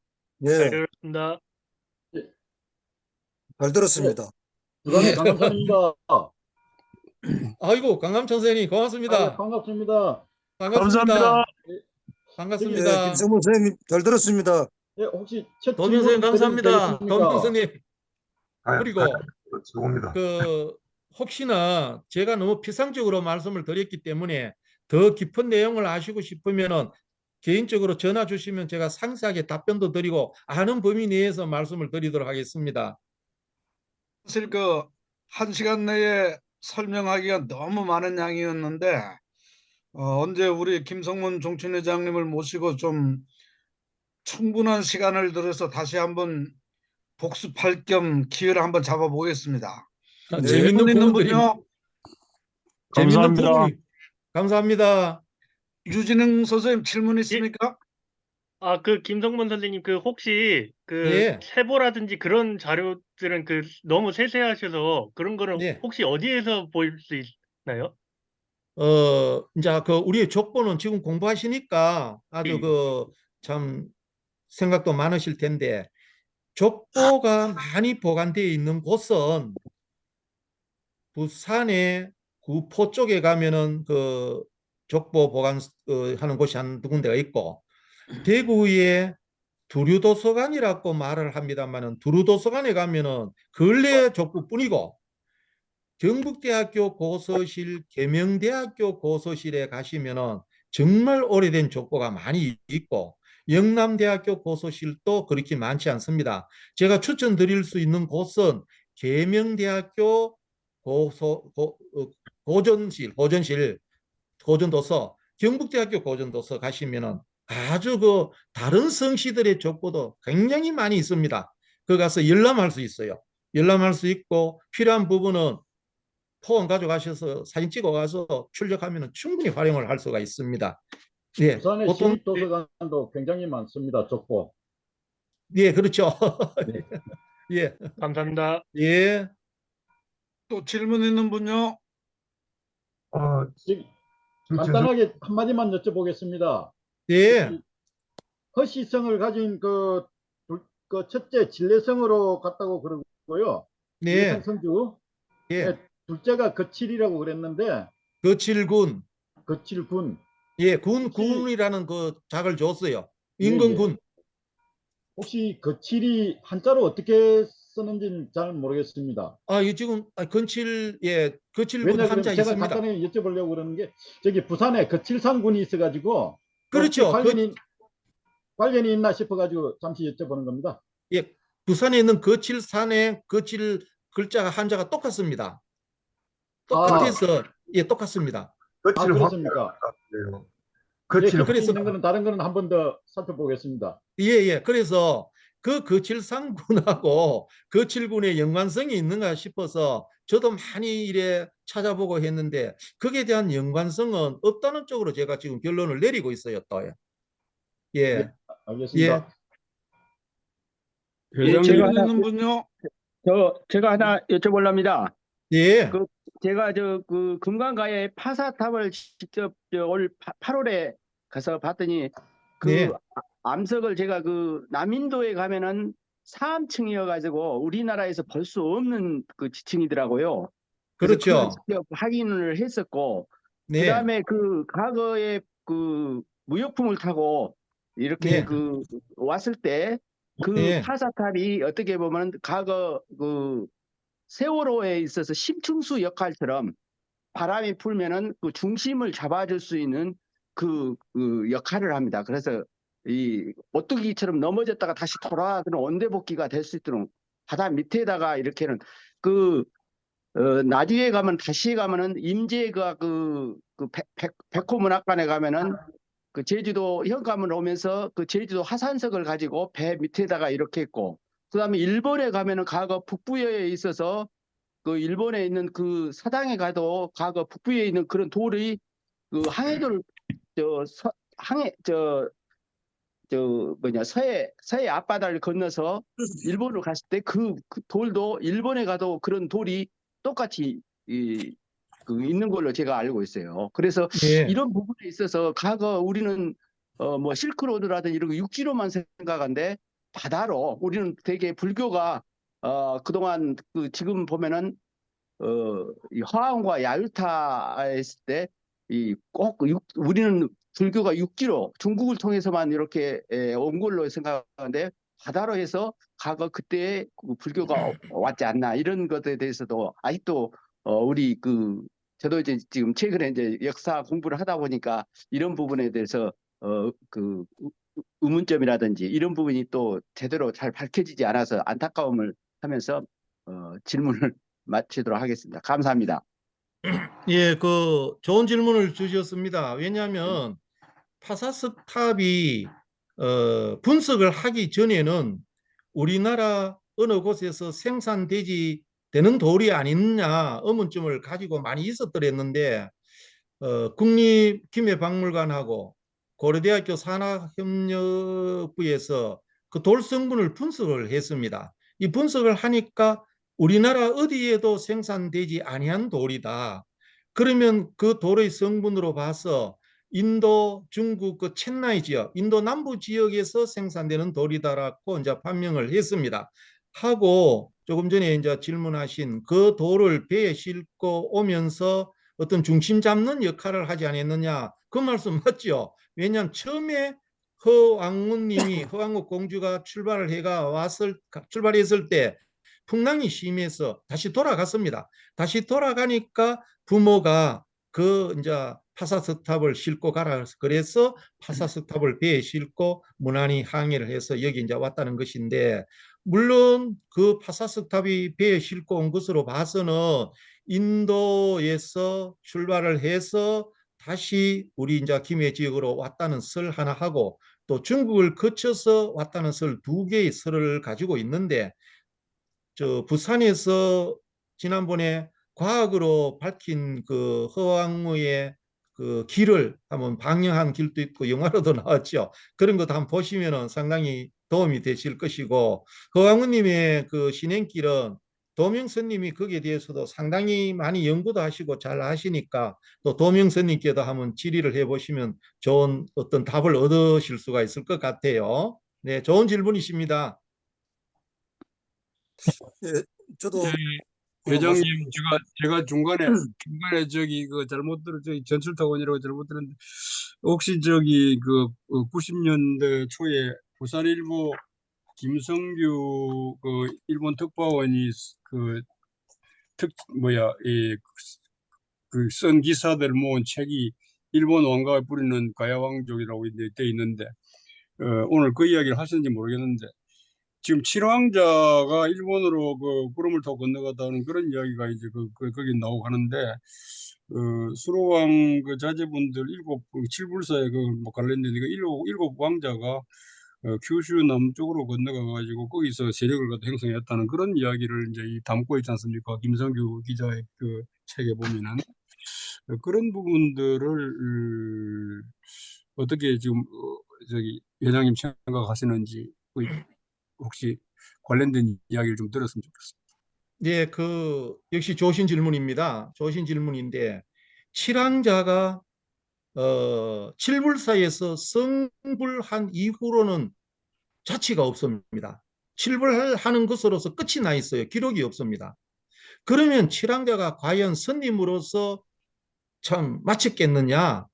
잘 예, 들었습니다. 잘 들었습니다. 예. 강감사입니다. 아이고, 강감찬 선생님 고맙습니다. 반갑습니다. 반갑습니다. 예, 반갑습니다. 김성문 선생님 잘 들었습니다. 예, 혹시 첫 도민 선생님 감사합니다. 도민 되겠습니까? 선생님. 그리고 좋습니다. 그 혹시나 제가 너무 피상적으로 말씀을 드렸기 때문에 더 깊은 내용을 아시고 싶으면은 개인적으로 전화 주시면 제가 상세하게 답변도 드리고 아는 범위 내에서 말씀을 드리도록 하겠습니다. 사실 그 1시간 내에 설명하기가 너무 많은 양이었는데 언제 우리 김성문 정춘회장님을 모시고 좀 충분한 시간을 들여서 다시 한번 복습할 겸 기회를 한번 잡아보겠습니다. 재밌는 질문 있는 부분들이 분요? 재밌는 감사합니다. 부분이 감사합니다. 유진흥 선생님 질문 있습니까? 아, 그 김성문 선생님 그 혹시 그 예. 세보라든지 그런 자료들은 그 너무 세세하셔서 그런 거는 네. 혹시 어디에서 볼 수 있나요? 이제 그 우리 족보는 지금 공부하시니까 아주 예. 그 참 생각도 많으실 텐데 족보가 많이 보관되어 있는 곳은 부산의 구포 쪽에 가면은 그 족보 보관 하는 곳이 한두 군데가 있고 대구에 두류도서관이라고 말을 합니다만은 두류도서관에 가면은 근래 족보뿐이고 경북대학교 고서실, 계명대학교 고서실에 가시면은 정말 오래된 족보가 많이 있고 영남대학교 고서실도 그렇게 많지 않습니다. 제가 추천드릴 수 있는 곳은 계명대학교 고전도서, 경북대학교 고전도서 가시면은 아주 그 다른 성씨들의 족보도 굉장히 많이 있습니다. 그 가서 열람할 수 있어요. 열람할 수 있고 필요한 부분은 폰 가져가셔서 사진 찍어 가서 출력하면 충분히 활용을 할 수가 있습니다. 예, 부산의 보통 시립도서관도 굉장히 많습니다. 족보. 예, 그렇죠. 네. 예, 감사합니다. 예, 또 질문 있는 분요? 어, 저기 좀 간단하게 한마디만 여쭤보겠습니다. 예, 허시성을 가진 그 첫째 진례성으로 갔다고 그러고요. 진례성 네, 성주. 예, 네, 둘째가 거칠이라고 그랬는데 거칠군, 거칠군. 예, 혹시 군이라는 그 작을 줬어요. 예, 인근군. 혹시 거칠이 한자로 어떻게 쓰는지는 잘 모르겠습니다. 아, 이 지금 거칠, 예, 거칠군 왜냐 한자 그러면 제가 있습니다. 간단히 여쭤보려고 그러는 게 저기 부산에 거칠상군이 있어가지고 혹시 그렇죠. 관련이 있나 싶어가지고 잠시 여쭤보는 겁니다. 예, 부산에 있는 거칠산에 거칠 글자가 한자가 똑같습니다. 똑같아서 예, 똑같습니다. 거칠 그렇습니까? 확대요. 예, 거칠 겹쳐 그래서- 있는 거는 다른 거는 한 번 더 살펴보겠습니다. 예, 예. 그래서 그 거칠상군하고 거칠군의 연관성이 있는가 싶어서 저도 많이 이래 찾아보고 했는데 거기에 대한 연관성은 없다는 쪽으로 제가 지금 결론을 내리고 있어요, 또. 예, 네, 알겠습니다. 또 제가 질문 하나, 있는 분요? 제가 하나 여쭤보렵니다. 예, 제가 그 금강가에 파사탑을 직접 올 8월에 가서 봤더니 그 네. 암석을 제가 그 남인도에 가면은 3층이어 가지고 우리나라에서 볼 수 없는 그 지층이더라고요. 그래서 그렇죠. 그걸 직접 확인을 했었고 네, 그다음에 그 과거에 그 무역품을 타고 이렇게 네. 그 왔을 때 그 네. 파사탑이 어떻게 보면 과거 그 세월호에 있어서 심층수 역할처럼 바람이 불면은 그 중심을 잡아줄 수 있는 그 역할을 합니다. 그래서 이 오뚜기처럼 넘어졌다가 다시 돌아가는 원대복귀가 될 수 있도록 바다 밑에다가 이렇게는 나주에 가면 다시에 가면은 임제가 백호문학관에 가면은 그 제주도 현감을 오면서 그 제주도 화산석을 가지고 배 밑에다가 이렇게 있고 그다음에 일본에 가면은 과거 북부에 있어서 그 일본에 있는 그 사당에 가도 과거 북부에 있는 그런 돌이 그 항해도를 서해 앞바다를 건너서 일본으로 갔을 때 그 돌도 일본에 가도 그런 돌이 똑같이 있는 걸로 제가 알고 있어요. 그래서 예. 이런 부분에 있어서 과거 우리는 뭐 실크로드라든지 이런 거 육지로만 생각하는데 바다로 우리는 되게 불교가 그동안 지금 보면은 이 화엄과 야유타 했을 때 꼭 우리는 불교가 육지로 중국을 통해서만 이렇게 온 걸로 생각하는데 바다로 해서 과거 그때 불교가 왔지 않나 이런 것에 대해서도 아직도 우리 저도 이제 지금 최근에 이제 역사 공부를 하다 보니까 이런 부분에 대해서 의문점이라든지 이런 부분이 또 제대로 잘 밝혀지지 않아서 안타까움을 하면서 질문을 마치도록 하겠습니다. 감사합니다. 예, 좋은 질문을 주셨습니다. 왜냐하면 파사석탑이 분석을 하기 전에는 우리나라 어느 곳에서 생산되지 되는 돌이 아니냐 의문점을 가지고 많이 있었더랬는데 국립김해박물관하고 고려대학교 산학협력부에서 그 돌 성분을 분석을 했습니다. 이 분석을 하니까 우리나라 어디에도 생산되지 아니한 돌이다. 그러면 그 돌의 성분으로 봐서 인도, 중국 그 첸나이 지역, 인도 남부 지역에서 생산되는 돌이다라고 이제 판명을 했습니다. 하고 조금 전에 이제 질문하신 그 돌을 배에 싣고 오면서 어떤 중심 잡는 역할을 하지 않았느냐, 그 말씀 맞죠? 왜냐하면 처음에 허왕우 공주가 출발했을 때 풍랑이 심해서 다시 돌아갔습니다. 다시 돌아가니까 부모가 그 이제 파사스탑을 싣고 가라 그래서 파사스탑을 배에 싣고 무난히 항해를 해서 여기 이제 왔다는 것인데, 물론 그 파사스탑이 배에 싣고 온 것으로 봐서는 인도에서 출발을 해서 다시 우리 이제 김해 지역으로 왔다는 설 하나 하고, 또 중국을 거쳐서 왔다는 설 2개의 설을 가지고 있는데, 저 부산에서 지난번에 과학으로 밝힌 그 허왕무의 그 길을 한번 방영한 길도 있고 영화로도 나왔죠. 그런 것도 한번 보시면은 상당히 도움이 되실 것이고, 허왕무님의 그 신행길은 도명스님이 거기에 대해서도 상당히 많이 연구도 하시고 잘 아시니까 또 도명스님께도 한번 질의를 해보시면 좋은 어떤 답을 얻으실 수가 있을 것 같아요. 네, 좋은 질문이십니다. 예, 저도 회장님, 말씀, 제가 중간에 저기 그 잘못 저기 전출타원이라고 잘못 들었는데, 혹시 저기 그 90년대 초에 부산일보 김성규 그 일본 특파원이 그 쓴 기사들 모은 책이 일본 왕가가 부리는 가야왕족이라고 돼 있는데, 오늘 그 이야기를 하셨는지 모르겠는데, 지금 칠왕자가 일본으로 그 구름을 타고 건너갔다는 그런 이야기가 이제 거기 나오고 하는데, 수로왕 그 자제분들 칠불사에 뭐 관련된 일곱 왕자가 규슈 남쪽으로 건너가 가지고 거기서 세력을 갖다 형성했다는 그런 이야기를 이제 담고 있지 않습니까? 김성규 기자의 그 책에 보면은 그런 부분들을 어떻게 지금 저기 회장님 생각하시는지 혹시 관련된 이야기를 좀 들었으면 좋겠습니다. 네, 역시 좋으신 질문입니다. 좋으신 질문인데, 칠왕자가 칠불사에서 성불한 이후로는 자취가 없습니다. 칠불하는 것으로서 끝이 나 있어요. 기록이 없습니다. 그러면 칠왕자가 과연 선님으로서 참 마쳤겠느냐?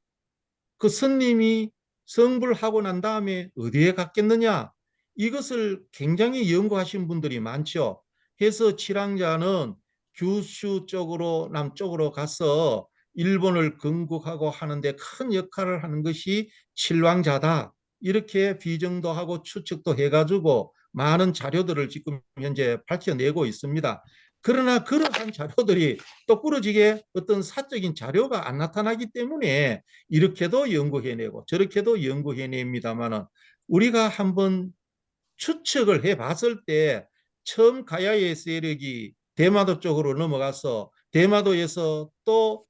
그 선님이 성불하고 난 다음에 어디에 갔겠느냐? 이것을 굉장히 연구하신 분들이 많죠. 해서 칠왕자는 규슈 쪽으로 남쪽으로 가서 일본을 건국하고 하는데 큰 역할을 하는 것이 칠왕자다. 이렇게 비정도 하고 추측도 해가지고 많은 자료들을 지금 현재 밝혀내고 있습니다. 그러나 그러한 자료들이 똑부러지게 어떤 사적인 자료가 안 나타나기 때문에 이렇게도 연구해내고 저렇게도 연구해냅니다만은, 우리가 한번 추측을 해봤을 때 처음 가야의 세력이 대마도 쪽으로 넘어가서 대마도에서 또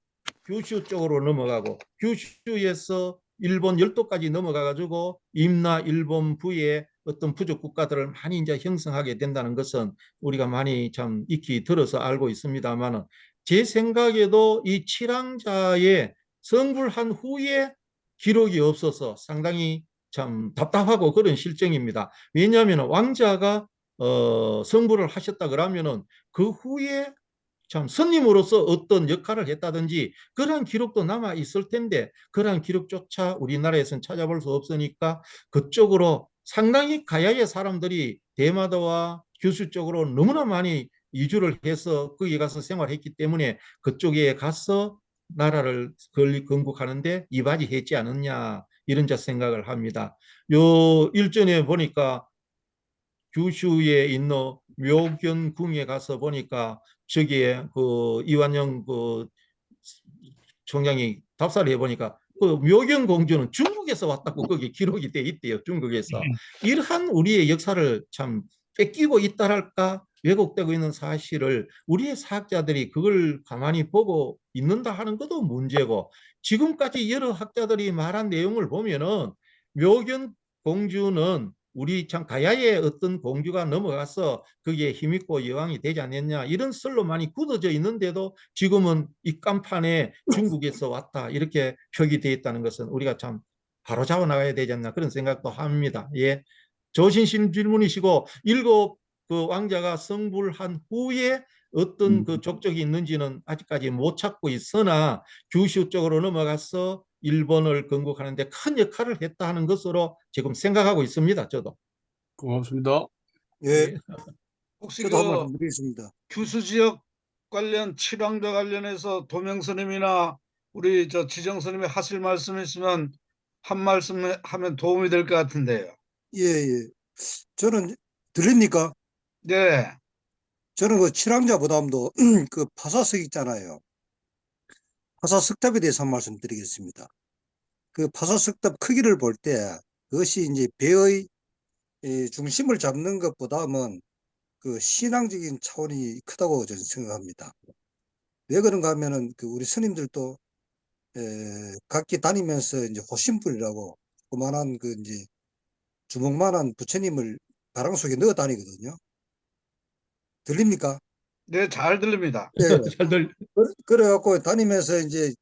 규슈 쪽으로 넘어가고 규슈에서 일본 열도까지 넘어가 가지고 임나 일본 부의 어떤 부족 국가들을 많이 이제 형성하게 된다는 것은 우리가 많이 참 익히 들어서 알고 있습니다만은, 제 생각에도 이 칠왕자의 성불한 후에 기록이 없어서 상당히 참 답답하고 그런 실정입니다. 왜냐하면 왕자가 성불을 하셨다 그러면은 그 후에 참 선님으로서 어떤 역할을 했다든지 그런 기록도 남아 있을 텐데, 그런 기록조차 우리나라에서는 찾아볼 수 없으니까 그쪽으로 상당히 가야의 사람들이 대마도와 규슈 쪽으로 너무나 많이 이주를 해서 거기 가서 생활했기 때문에 그쪽에 가서 나라를 건국하는데 이바지했지 않느냐, 이런 생각을 합니다. 요 일전에 보니까 규슈에 있는 묘견궁에 가서 보니까 저기에 그 이완영 그 총장이 답사를 해보니까 그 묘견 공주는 중국에서 왔다고 거기 기록이 돼 있대요. 중국에서. 이러한 우리의 역사를 참 뺏기고 있다랄까, 왜곡되고 있는 사실을 우리의 사학자들이 그걸 가만히 보고 있는다 하는 것도 문제고, 지금까지 여러 학자들이 말한 내용을 보면은 묘견 공주는 우리 참 가야의 어떤 공주가 넘어가서 거기에 힘있고 여왕이 되지 않았냐 이런 썰로 많이 굳어져 있는데도 지금은 이 깐판에 중국에서 왔다 이렇게 표기되어 있다는 것은 우리가 참 바로잡아 나가야 되지 않나 그런 생각도 합니다. 예, 조신신 질문이시고 일곱 그 왕자가 성불한 후에 어떤 그 족적이 있는지는 아직까지 못 찾고 있으나 규슈 쪽으로 넘어가서 일본을 건국하는데 큰 역할을 했다 하는 것으로 지금 생각하고 있습니다. 저도. 고맙습니다. 예, 예. 혹시 저도 한 그 말씀 드리겠습니다. 규수 지역 관련 칠왕자 관련해서 도명 스님이나 우리 저 지정 스님이 하실 말씀 있으면 한 말씀 하면 도움이 될 것 같은데요. 예, 예. 저는 들립니까? 네. 저는 그 칠왕자보다도 그 파사석 있잖아요. 파사석탑에 대해서 한 말씀 드리겠습니다. 그 파사석탑 크기를 볼 때 그것이 이제 배의 중심을 잡는 것보다는 그 신앙적인 차원이 크다고 저는 생각합니다. 왜 그런가 하면은 그 우리 스님들도 각기 다니면서 이제 호신불이라고 그만한 그 이제 주먹만한 부처님을 가랑 속에 넣어 다니거든요. 들립니까? 네, 잘 들립니다. 예. 잘들 그래갖고 다니면서 이제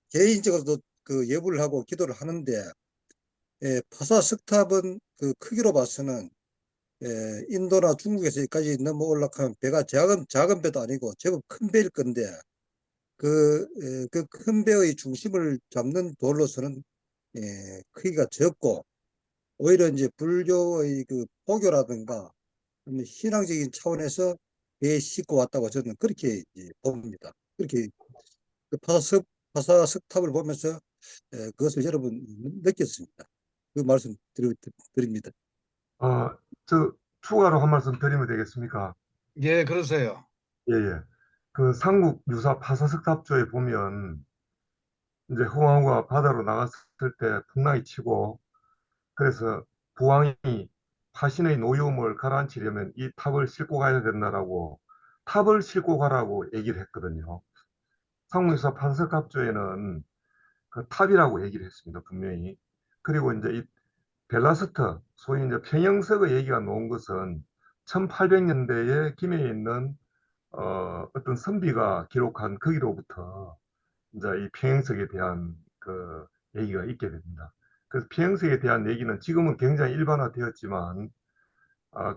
개인적으로도 그 예불을 하고 기도를 하는데, 파사석탑은 그 크기로 봐서는 인도나 중국에서 여기까지 넘어 올라가면 배가 작은 배도 아니고 제법 큰 배일 건데, 그 큰 배의 중심을 잡는 돌로서는 크기가 적고, 오히려 이제 불교의 그 포교라든가 아니면 신앙적인 차원에서 배에 싣고 왔다고 저는 그렇게 이제 봅니다. 그렇게 그 파사석탑을 보면서 그것을 여러분 느꼈습니다. 그 말씀 드립니다. 저 추가로 한 말씀 드리면 되겠습니까? 예, 그러세요. 예, 예. 그 삼국 유사 파사석탑조에 보면 이제 후왕후가 바다로 나갔을 때 풍랑이 치고 그래서 부왕이 화신의 노여움을 가라앉히려면 이 탑을 싣고 가야 된다라고 탑을 싣고 가라고 얘기를 했거든요. 삼국 유사 파사석탑조에는 그 탑이라고 얘기를 했습니다. 분명히. 그리고 이제 이 벨라스터, 소위 이제 평영석의 얘기가 나온 것은 1800년대에 김해에 있는 어떤 선비가 기록한 거기로부터 이제 이 평행석에 대한 그 얘기가 있게 됩니다. 그래서 평행석에 대한 얘기는 지금은 굉장히 일반화되었지만,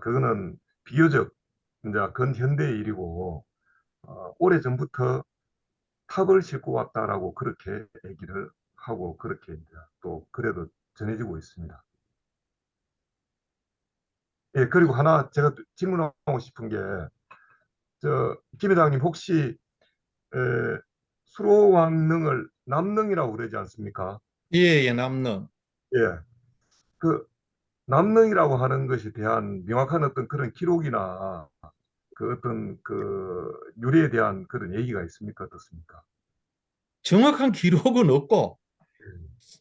그거는 비교적 이제 근현대의 일이고, 오래전부터 탑을 싣고 왔다라고 그렇게 얘기를 하고 그렇게 이제 또 그래도 전해지고 있습니다. 예, 그리고 하나 제가 또 질문하고 싶은 게, 김 회장님 혹시 에, 수로왕릉을 남릉이라고 그러지 않습니까? 예, 예, 남는. 예, 그 남릉이라고 하는 것에 대한 명확한 어떤 그런 기록이나 그 어떤 그 유래에 대한 그런 얘기가 있습니까? 어떻습니까? 정확한 기록은 없고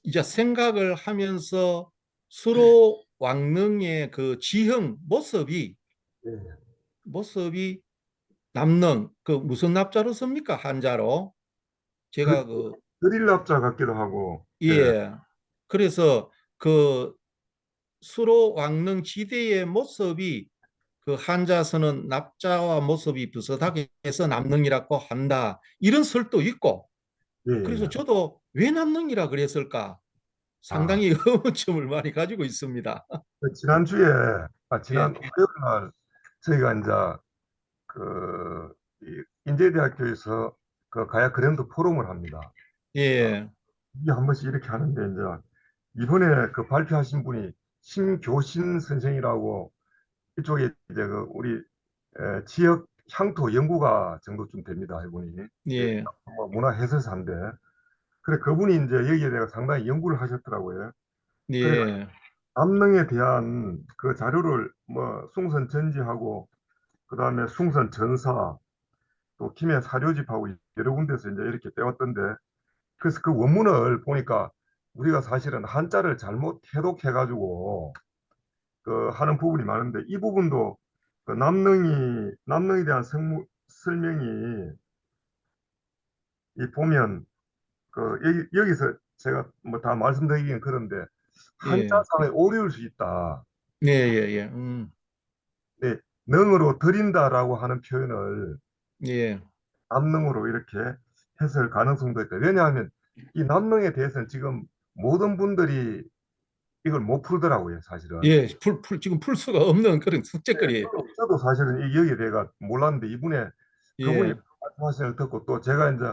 이제 생각을 하면서 수로 왕릉의 그 지형 예, 모습이 남능 그 무슨 납자로 씁니까? 한자로 제가 그 드릴랍자 같기도 하고, 예, 예. 그래서 그 수로 왕릉 지대의 모습이 그 한자서는 납자와 모습이 비슷하게 해서 남능이라고 한다. 이런 설도 있고 예, 그래서 예. 저도 왜 남능이라 그랬을까? 아, 상당히 의문점을 많이 가지고 있습니다. 지난주에, 예. 지난 화요일 날 저희가 이제 이 인제대학교에서 그 가야 그랜드 포럼을 합니다. 예. 이게 한 번씩 이렇게 하는데 이제 이번에 그 발표하신 분이 심교신 선생이라고 이쪽에 이제 그 우리 지역 향토 연구가 정도쯤 됩니다. 이분이 예, 예. 뭐 문화 해설사인데 그래 그분이 이제 여기에 대해 상당히 연구를 하셨더라고요. 그래 예. 남릉에 대한 그 자료를 뭐 숭선 전지하고 그다음에 숭선 전사 또 김해 사료집하고 여러 군데서 이제 이렇게 떼왔던데 그래서 그 원문을 보니까 우리가 사실은 한자를 잘못 해독해가지고 그 하는 부분이 많은데 이 부분도 그 남릉에 대한 설명이 이 보면 그 여기서 제가 뭐 다 말씀드리긴 그런데 예. 한자상의 오류일 수 있다. 예, 예, 예. 네, 능으로 드린다라고 하는 표현을 예, 남능으로 이렇게 해설 가능성도 있다. 왜냐하면 이 남능에 대해서는 지금 모든 분들이 이걸 못 풀더라고요, 사실은. 예. 지금 풀 수가 없는 그런 숙제거리예요. 저도 사실은 여기에 대해서 몰랐는데 그분이 예, 말씀하시는 걸 듣고 또 제가 이제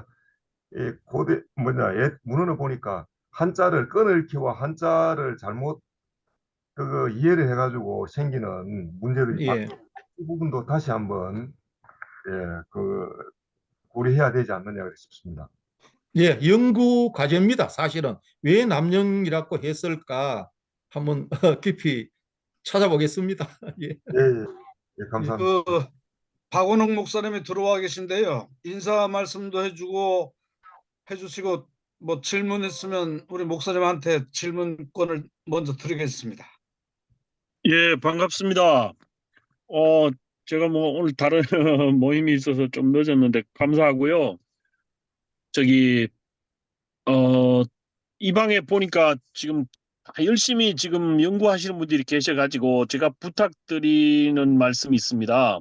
이 고대 문헌을 보니까 한자를 끊을기와 한자를 잘못 그 이해를 해가지고 생기는 문제들이 예. 이 부분도 다시 한번 그 고려해야 되지 않느냐 싶습니다. 예, 연구 과제입니다. 사실은 왜 남령이라고 했을까 한번 깊이 찾아보겠습니다. 예, 예, 예, 예, 감사합니다. 그 박원옥 목사님이 들어와 계신데요. 인사 말씀도 해주시고 뭐 질문 있으면 우리 목사님한테 질문권을 먼저 드리겠습니다. 예, 반갑습니다. 제가 뭐 오늘 다른 모임이 있어서 좀 늦었는데 감사하고요. 저기, 이 방에 보니까 지금 열심히 지금 연구하시는 분들이 계셔가지고 제가 부탁드리는 말씀이 있습니다.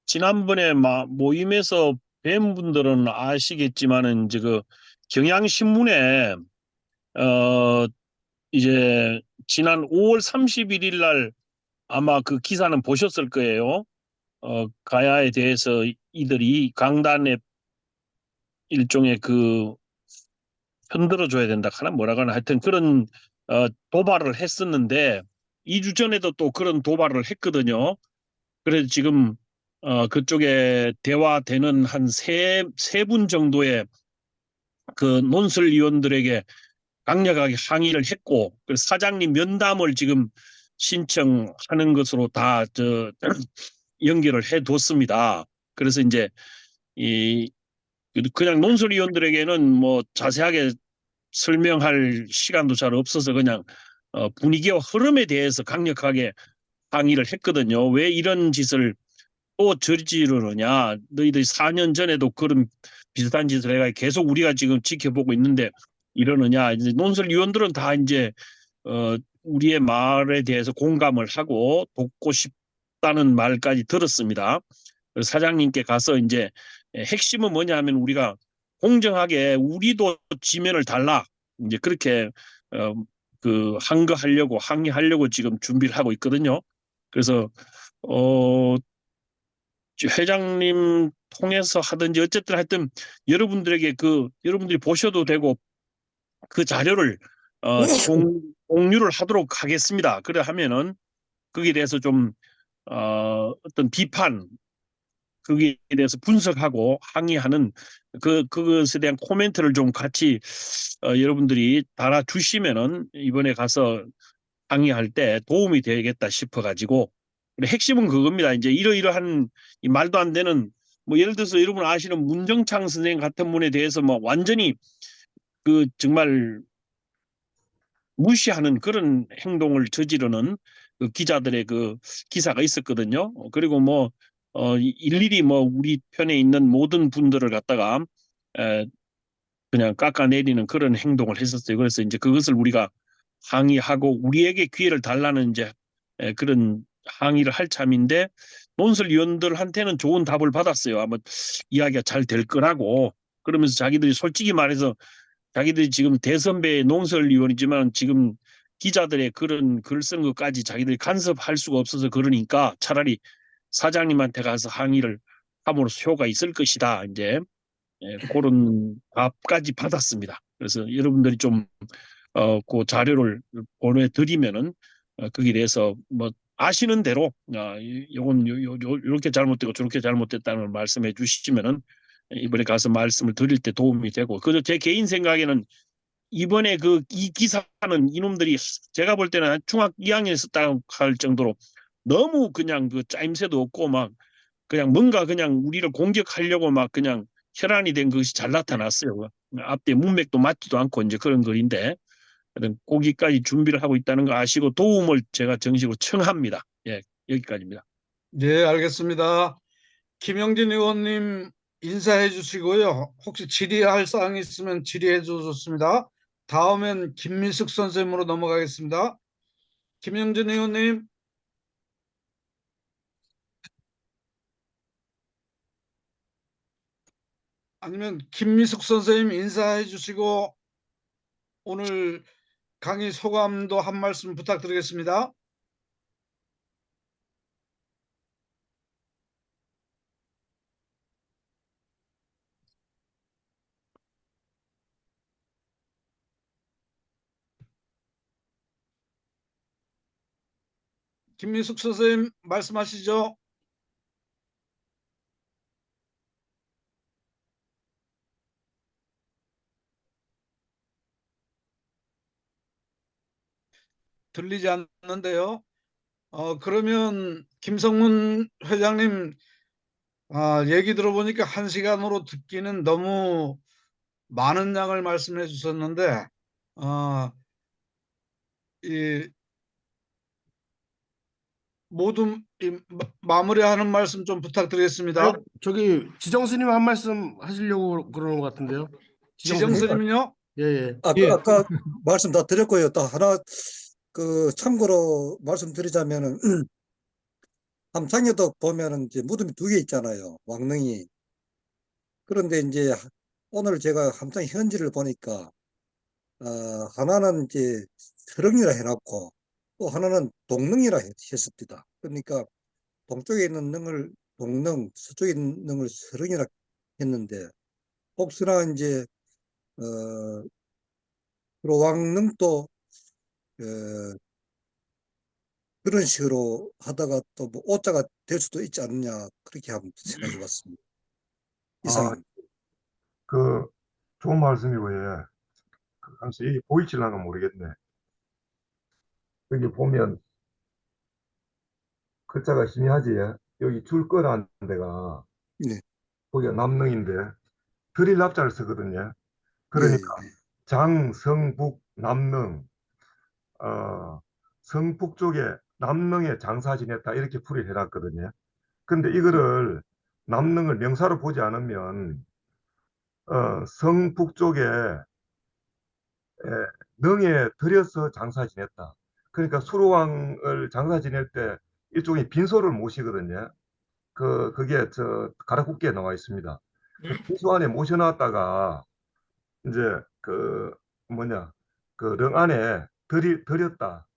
지난번에 모임에서 뵌 분들은 아시겠지만은 그 경향신문에, 이제 지난 5월 31일 날 아마 그 기사는 보셨을 거예요. 가야에 대해서 이들이 강단의 일종의 그 흔들어줘야 된다 하나 뭐라고 하나 하여튼 그런 도발을 했었는데 2주 전에도 또 그런 도발을 했거든요. 그래서 지금 그쪽에 대화되는 한 세 분 정도의 그 논설위원들에게 강력하게 항의를 했고, 그래서 사장님 면담을 지금 신청하는 것으로 다 연결을 해뒀습니다. 그래서 이제 그냥 논설위원들에게는 뭐 자세하게 설명할 시간도 잘 없어서 그냥 분위기와 흐름에 대해서 강력하게 항의를 했거든요. 왜 이런 짓을 또 저지르느냐? 너희들이 4년 전에도 그런 비슷한 짓을 해가 계속 우리가 지금 지켜보고 있는데 이러느냐? 이제 논설위원들은 다 이제 우리의 말에 대해서 공감을 하고 돕고 싶다는 말까지 들었습니다. 그래서 사장님께 가서 이제 핵심은 뭐냐 하면 우리가 공정하게 우리도 지면을 달라 이제 그렇게 항거하려고 항의하려고 지금 준비를 하고 있거든요. 그래서 회장님 통해서 하든지 어쨌든 하여튼 여러분들에게 여러분들이 보셔도 되고 그 자료를 공유를 하도록 하겠습니다. 그래 하면은 거기에 대해서 좀 어떤 비판 거기에 대해서 분석하고 항의하는 그것에 대한 코멘트를 좀 같이 여러분들이 달아주시면은 이번에 가서 항의할 때 도움이 되겠다 싶어가지고 핵심은 그겁니다. 이제 이러이러한 이 말도 안 되는 뭐 예를 들어서 여러분 아시는 문정창 선생 같은 분에 대해서 뭐 완전히 그 정말 무시하는 그런 행동을 저지르는 그 기자들의 그 기사가 있었거든요. 그리고 뭐 일일이 뭐 우리 편에 있는 모든 분들을 갖다가 그냥 깎아내리는 그런 행동을 했었어요. 그래서 이제 그것을 우리가 항의하고 우리에게 기회를 달라는 이제 그런 항의를 할 참인데 논설위원들한테는 좋은 답을 받았어요. 아마 이야기가 잘 될 거라고 그러면서 자기들이 솔직히 말해서 자기들이 지금 대선배 논설위원이지만 지금 기자들의 그런 글 쓴 것까지 자기들이 간섭할 수가 없어서 그러니까 차라리 사장님한테 가서 항의를 함으로써 효과가 있을 것이다. 이제 그런 답까지 받았습니다. 그래서 여러분들이 좀 그 자료를 보내드리면은 거기에 대해서 뭐 아시는 대로 요건 요렇게 잘못되고 저렇게 잘못됐다는 걸 말씀해 주시면은 이번에 가서 말씀을 드릴 때 도움이 되고 그저 제 개인 생각에는 이번에 이 기사는 이놈들이 제가 볼 때는 중학 2학년에 썼다고 할 정도로 너무 그냥 그 짜임새도 없고 막 그냥 뭔가 그냥 우리를 공격하려고 막 그냥 혈안이 된 것이 잘 나타났어요. 앞뒤 문맥도 맞지도 않고 이제 그런 글인데 거기까지 준비를 하고 있다는 거 아시고 도움을 제가 정식으로 청합니다. 예, 여기까지입니다. 네, 알겠습니다. 김영진 의원님 인사해 주시고요. 혹시 질의할 사항이 있으면 질의해 주셨습니다. 다음엔 김민숙 선생님으로 넘어가겠습니다. 김영진 의원님. 아니면 김미숙 선생님 인사해 주시고 오늘 강의 소감도 한 말씀 부탁드리겠습니다. 김미숙 선생님 말씀하시죠. 들리지 않는데요. 그러면 김성문 회장님 얘기 들어보니까 1시간으로 듣기는 너무 많은 양을 말씀해 주셨는데 이 모두 마무리하는 말씀 좀 부탁드리겠습니다. 저기 지정 스님 한 말씀 하시려고 그러는 것 같은데요. 지정 스님은요? 예. 아까 말씀 다 드렸고요. 또 하나 참고로 말씀드리자면은 함창에도 보면은 이제 무덤이 2개 있잖아요. 왕릉이. 그런데 이제 오늘 제가 함창 현지를 보니까 하나는 이제 서릉이라 해놨고 또 하나는 동릉이라 했습니다. 그러니까 동쪽에 있는 능을 동릉, 서쪽에 있는 능을 서릉이라 했는데 혹시나 이제 왕릉도 그런 식으로 하다가 또 뭐 오자가 될 수도 있지 않느냐 그렇게 한번 생각해 봤습니다. 이상입니다. 좋은 말씀이고, 예. 항상 이게 보이질라는 건 모르겠네. 여기 보면 글자가 희미하지. 여기 줄 거라는 데가 네. 거기가 남릉인데 드릴 납자를 쓰거든요. 그러니까 장, 성, 북, 남릉, 성북 쪽에 남릉에 장사 지냈다 이렇게 풀이를 해놨거든요. 근데 이거를 남릉을 명사로 보지 않으면 성북 쪽에 능에 들여서 장사 지냈다. 그러니까 수로왕을 장사 지낼 때 일종의 빈소를 모시거든요. 그게 저 가락국기에 나와 있습니다. 그 빈소 안에 모셔놨다가 이제 릉 안에 들였다.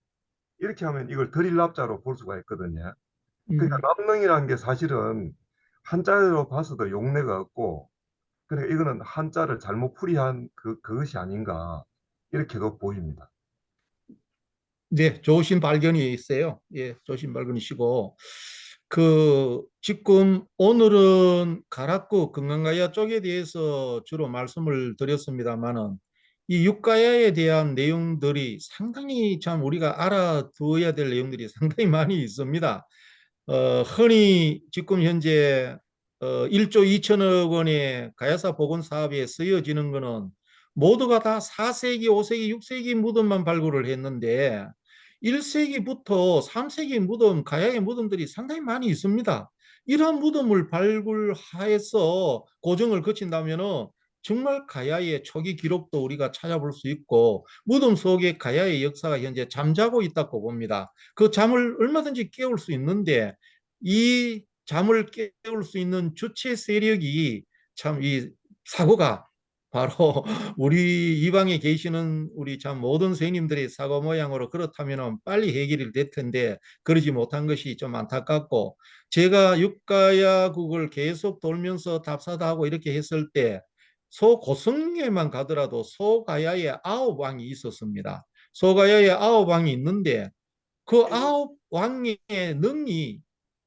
이렇게 하면 이걸 들일납자로 볼 수가 있거든요. 그러니까 남릉이라는 게 사실은 한자로 봐서도 용례가 없고, 그러니까 이거는 한자를 잘못 풀이한 그것이 아닌가 이렇게 보입니다. 네, 좋으신 발견이 있어요. 예, 좋으신 발견이시고, 지금 오늘은 가락구 금강가야 쪽에 대해서 주로 말씀을 드렸습니다만은 이 육가야에 대한 내용들이 상당히 참 우리가 알아두어야 될 내용들이 상당히 많이 있습니다. 흔히 지금 현재 1조 2천억 원의 가야사 복원 사업에 쓰여지는 것은 모두가 다 4세기, 5세기, 6세기 무덤만 발굴을 했는데 1세기부터 3세기 무덤, 가야의 무덤들이 상당히 많이 있습니다. 이러한 무덤을 발굴해서 고증을 거친다면 정말 가야의 초기 기록도 우리가 찾아볼 수 있고 무덤 속에 가야의 역사가 현재 잠자고 있다고 봅니다. 그 잠을 얼마든지 깨울 수 있는데 이 잠을 깨울 수 있는 주체 세력이 참 이 사고가 바로 우리 이방에 계시는 우리 참 모든 선생님들의 사고 모양으로 그렇다면 빨리 해결이 될 텐데 그러지 못한 것이 좀 안타깝고 제가 육가야국을 계속 돌면서 답사도 하고 이렇게 했을 때 소고성에만 가더라도 소가야에 9왕이 있었습니다. 소가야에 9왕이 있는데 그 9왕의 능이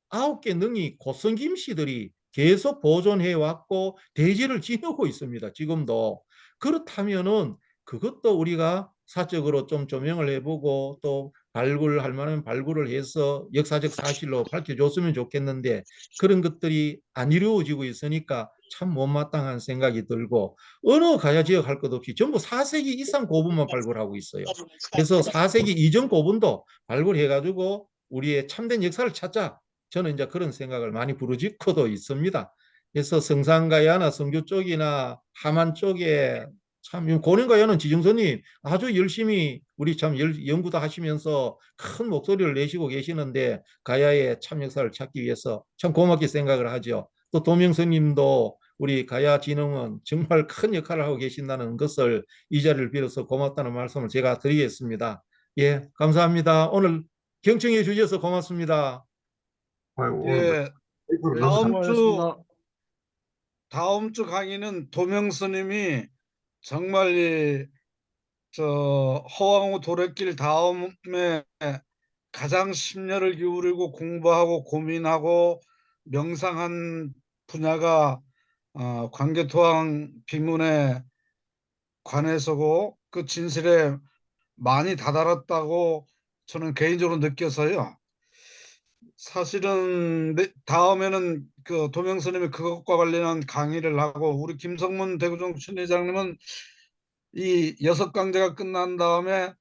9개 능이 고성김 씨들이 계속 보존해 왔고 대지를 지내고 있습니다. 지금도. 그렇다면은 그것도 우리가 사적으로 좀 조명을 해보고 또 발굴할 만한 발굴을 해서 역사적 사실로 밝혀줬으면 좋겠는데 그런 것들이 안 이루어지고 있으니까 참 못마땅한 생각이 들고 어느 가야 지역 할 것 없이 전부 4세기 이상 고분만 발굴하고 있어요. 그래서 4세기 이전 고분도 발굴해가지고 우리의 참된 역사를 찾자. 저는 이제 그런 생각을 많이 부르짖고도 있습니다. 그래서 성산가야나 성주 쪽이나 함안 쪽에 참 고령가야는 지정선님 아주 열심히 우리 참 연구도 하시면서 큰 목소리를 내시고 계시는데 가야의 참 역사를 찾기 위해서 참 고맙게 생각을 하죠. 또 도명선님도 우리 가야 진흥원 정말 큰 역할을 하고 계신다는 것을 이 자리를 빌어서 고맙다는 말씀을 제가 드리겠습니다. 예, 감사합니다. 오늘 경청해 주셔서 고맙습니다. 오늘 예, 너무 다음 주 강의는 도명스님이 정말 허황우 도래길 다음에 가장 심려를 기울이고 공부하고 고민하고 명상한 분야가 광개토항 비문에 관해서고 그 진실에 많이 다다랐다고 저는 개인적으로 느껴서요. 사실은 다음에는 그 도명스님이 그것과 관련한 강의를 하고 우리 김성문 대구정춘 회장님은 이 6강제가 끝난 다음에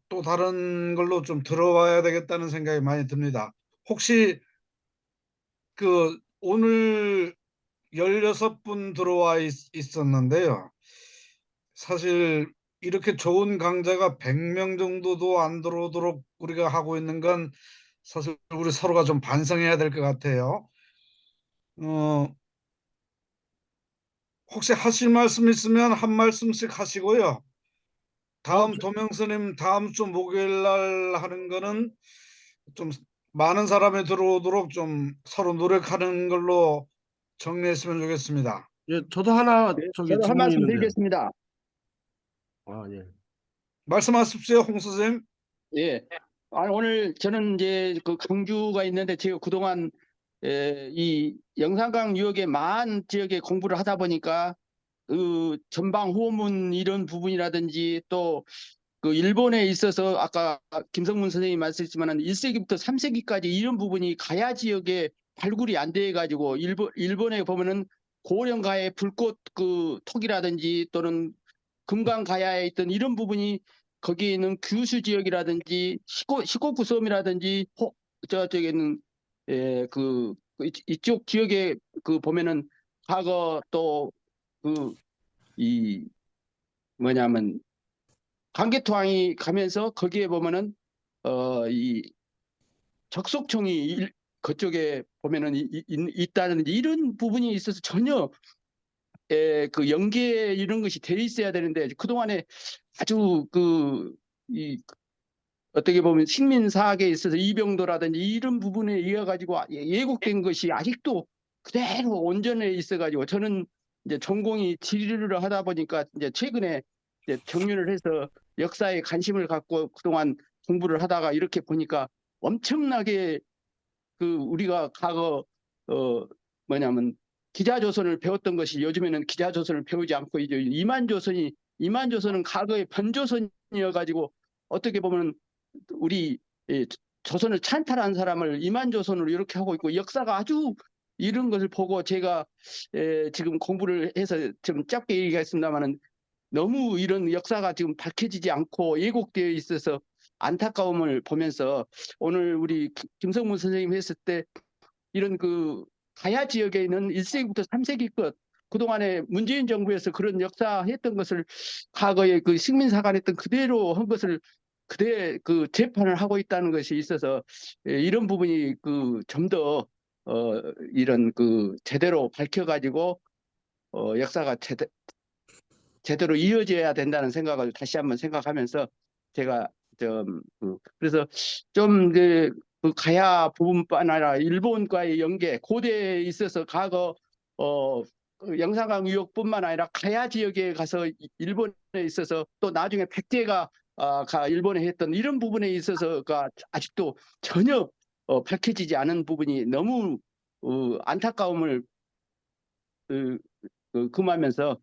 또 다른 걸로 좀 들어와야 되겠다는 생각이 많이 듭니다. 혹시 그 오늘 16분 들어와 있었는데요. 사실 이렇게 좋은 강좌가 100명 정도도 안 들어오도록 우리가 하고 있는 건 사실 우리 서로가 좀 반성해야 될 것 같아요. 혹시 하실 말씀 있으면 한 말씀씩 하시고요. 다음 도명스님 다음 주 목요일 날 하는 거는 좀 많은 사람이 들어오도록 좀 서로 노력하는 걸로 정리했으면 좋겠습니다. 예, 저도 하나 저기 저도 한 질문이 말씀 있는데요. 드리겠습니다. 예. 말씀하십시오, 홍 선생님. 예. 오늘 저는 이제 그 강주가 있는데 제가 그동안 이 영산강 유역의 많은 지역에 공부를 하다 보니까 그 전방 호문 이런 부분이라든지 또 그 일본에 있어서 아까 김성문 선생님이 말씀했지만은 1세기부터 3세기까지 이런 부분이 가야 지역에 발굴이 안 돼 가지고 일본에 보면은 고령가의 불꽃 그 톡이라든지 또는 금강가야에 있던 이런 부분이 거기에 있는 규수 지역이라든지 시고구 섬이라든지 저쪽에는 그 이쪽 지역에 그 보면은 과거 또 그 이 뭐냐면 강개토항이 가면서 거기에 보면은 이 적석총이 그쪽에 보면은 있다는 이런 부분이 있어서 전혀 그 연계 이런 것이 돼 있어야 되는데 그동안에 아주 어떻게 보면 식민사학에 있어서 이병도라든지 이런 부분에 의해 가지고 예곡된 것이 아직도 그대로 온전해 있어 가지고 저는 이제 전공이 지리를 하다 보니까 이제 최근에 이제 정리를 해서 역사에 관심을 갖고 그동안 공부를 하다가 이렇게 보니까 엄청나게 그 우리가 과거 뭐냐면 기자조선을 배웠던 것이 요즘에는 기자조선을 배우지 않고 이제 이만조선은 과거의 변조선이어 가지고 어떻게 보면 우리 조선을 찬탈한 사람을 이만조선으로 이렇게 하고 있고 역사가 아주 이런 것을 보고 제가 지금 공부를 해서 좀 짧게 얘기했습니다마는 너무 이런 역사가 지금 밝혀지지 않고 왜곡되어 있어서 안타까움을 보면서 오늘 우리 김성문 선생님 했을 때 이런 그 가야 지역에 있는 1세기부터 3세기 것 그동안에 문재인 정부에서 그런 역사했던 것을 과거에 그 식민사관했던 그대로 한 것을 그 재판을 하고 있다는 것이 있어서 이런 부분이 그 좀 더 이런 그 제대로 밝혀가지고 역사가 제대로 이어져야 된다는 생각을 다시 한번 생각하면서 제가 그래서 좀 그 가야 부분뿐 아니라 일본과의 연계 고대에 있어서 과거 그 영산강 유역뿐만 아니라 가야 지역에 가서 일본에 있어서 또 나중에 백제가 일본에 했던 이런 부분에 있어서가 아직도 전혀 밝혀지지 않은 부분이 너무 안타까움을 금하면서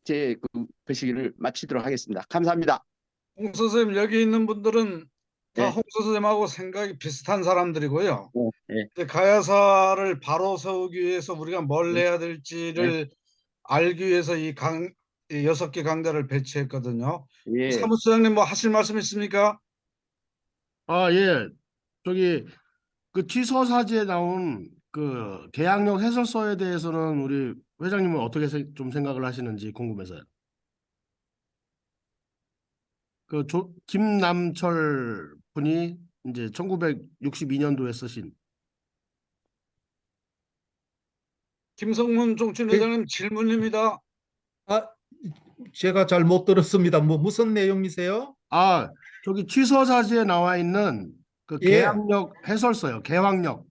제 그 시기를 마치도록 하겠습니다. 감사합니다. 홍 선생님 여기 있는 분들은 다 네. 홍 선생님하고 생각이 비슷한 사람들이고요. 네. 이제 가야사를 바로 세우기 위해서 우리가 뭘 해야 될지를 알기 위해서 이 6개 강좌를 배치했거든요. 예. 사무처장님 뭐 하실 말씀 있습니까? 예. 저기 그 취소 사지에 나온 그 계양역 해설서에 대해서는 우리 회장님은 어떻게 좀 생각을 하시는지 궁금해서요. 그 김남철 분이 이제 1962년도에 쓰신. 김성문 정치회장님 질문입니다. 아, 제가 잘 못 들었습니다. 뭐 무슨 내용이세요? 아, 저기 취서사지에 나와 있는 그 예. 계양역 해설서요. 계왕역.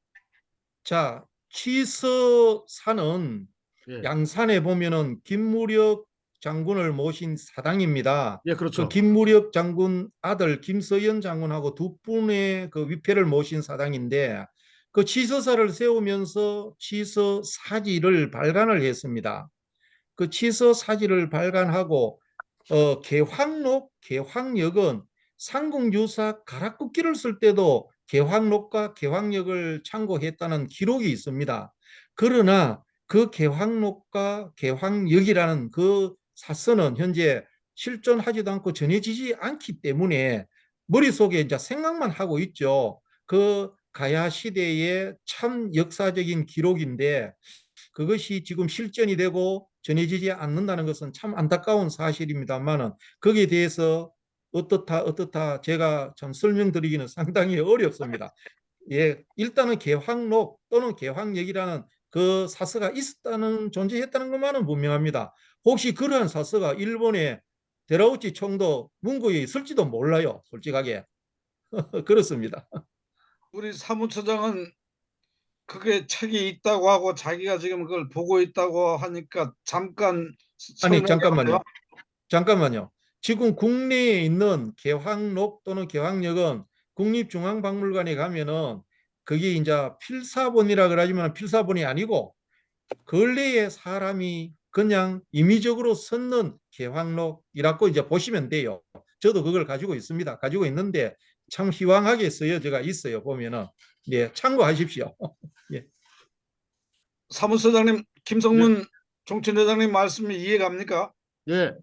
자, 취서사는 예. 양산에 보면은 김무력 장군을 모신 사당입니다. 예, 그렇죠. 그 김무력 장군 아들 김서연 장군하고 두 분의 그 위패를 모신 사당인데 그 취서사를 세우면서 취서사지를 발간을 했습니다. 그 취서사지를 발간하고 개황록, 개황역은 삼국유사 가락국기를 쓸 때도 개황록과 개황역을 참고했다는 기록이 있습니다. 그러나 그 개황록과 개황역이라는 그 사서는 현재 실존하지도 않고 전해지지 않기 때문에 머릿속에 이제 생각만 하고 있죠. 그 가야 시대의 참 역사적인 기록인데 그것이 지금 실전이 되고 전해지지 않는다는 것은 참 안타까운 사실입니다만은 거기에 대해서 어떻다 제가 참 설명드리기는 상당히 어렵습니다. 예, 일단은 개황록 또는 개황역이라는 그 사서가 있었다는 존재했다는 것만은 분명합니다. 혹시 그러한 사서가 일본의 데라우치 총독 문고에 있을지도 몰라요, 솔직하게. 그렇습니다. 우리 사무처장은 그게 책이 있다고 하고 자기가 지금 그걸 보고 있다고 하니까 잠깐 아니, 설명해 잠깐만요. 지금 국내에 있는 개황록 또는 개황역은 국립중앙박물관에 가면은 그게 이제 필사본이라 그러지만 필사본이 아니고 근래에 사람이 그냥 임의적으로 썼는 개황록이라고 이제 보시면 돼요. 저도 그걸 가지고 있습니다. 가지고 있는데 참 희왕하게 쓰여져가 있어요. 보면은 예, 참고하십시오. 예. 사무처장님 김성문 정치회장님 말씀이 이해갑니까? 예,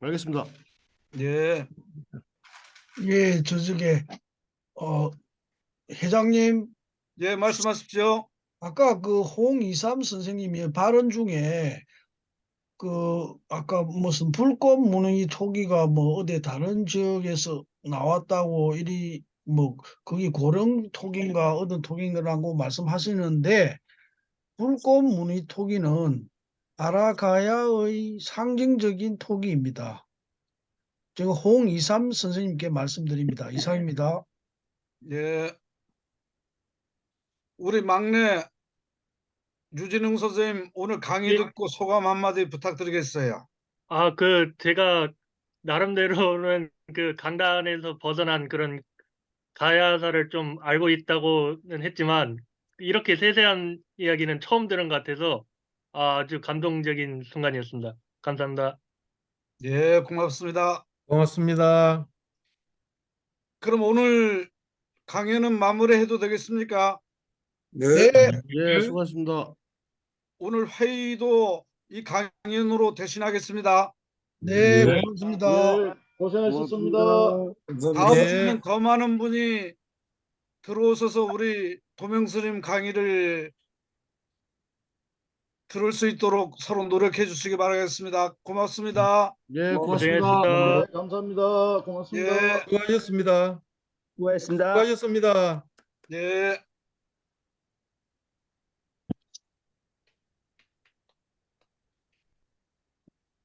알겠습니다. 예. 예, 회장님, 예, 말씀하십시오. 아까 그 홍이삼 선생님이 발언 중에 아까 무슨 불꽃 무늬 토기가 뭐 어디 다른 지역에서 나왔다고 거기 고령 토기인가 어떤 토기인가라고 말씀하시는데 불꽃 무늬 토기는 아라가야의 상징적인 토기입니다. 제가 홍이삼 선생님께 말씀드립니다. 이상입니다. 예. 우리 막내 유진웅 선생님 오늘 강의 예. 듣고 소감 한마디 부탁드리겠어요. 제가 나름대로는 그 강단에서 벗어난 그런 가야사를 좀 알고 있다고는 했지만 이렇게 세세한 이야기는 처음 들은 것 같아서 아주 감동적인 순간이었습니다. 감사합니다. 예, 고맙습니다. 고맙습니다. 그럼 오늘 강연은 마무리해도 되겠습니까? 네. 예, 수고하셨습니다. 오늘 회의도 이 강연으로 대신하겠습니다. 네, 네. 고맙습니다. 예, 고생하셨습니다. 다음 네. 주는 더 많은 분이 들어오셔서 우리 도명스님 강의를 들을 수 있도록 서로 노력해 주시기 바라겠습니다. 고맙습니다. 예, 고생하셨습니다. 고맙습니다. 네, 감사합니다. 고맙습니다. 예, 수고하셨습니다. 수고하셨습니다. 수고하셨습니다. 예.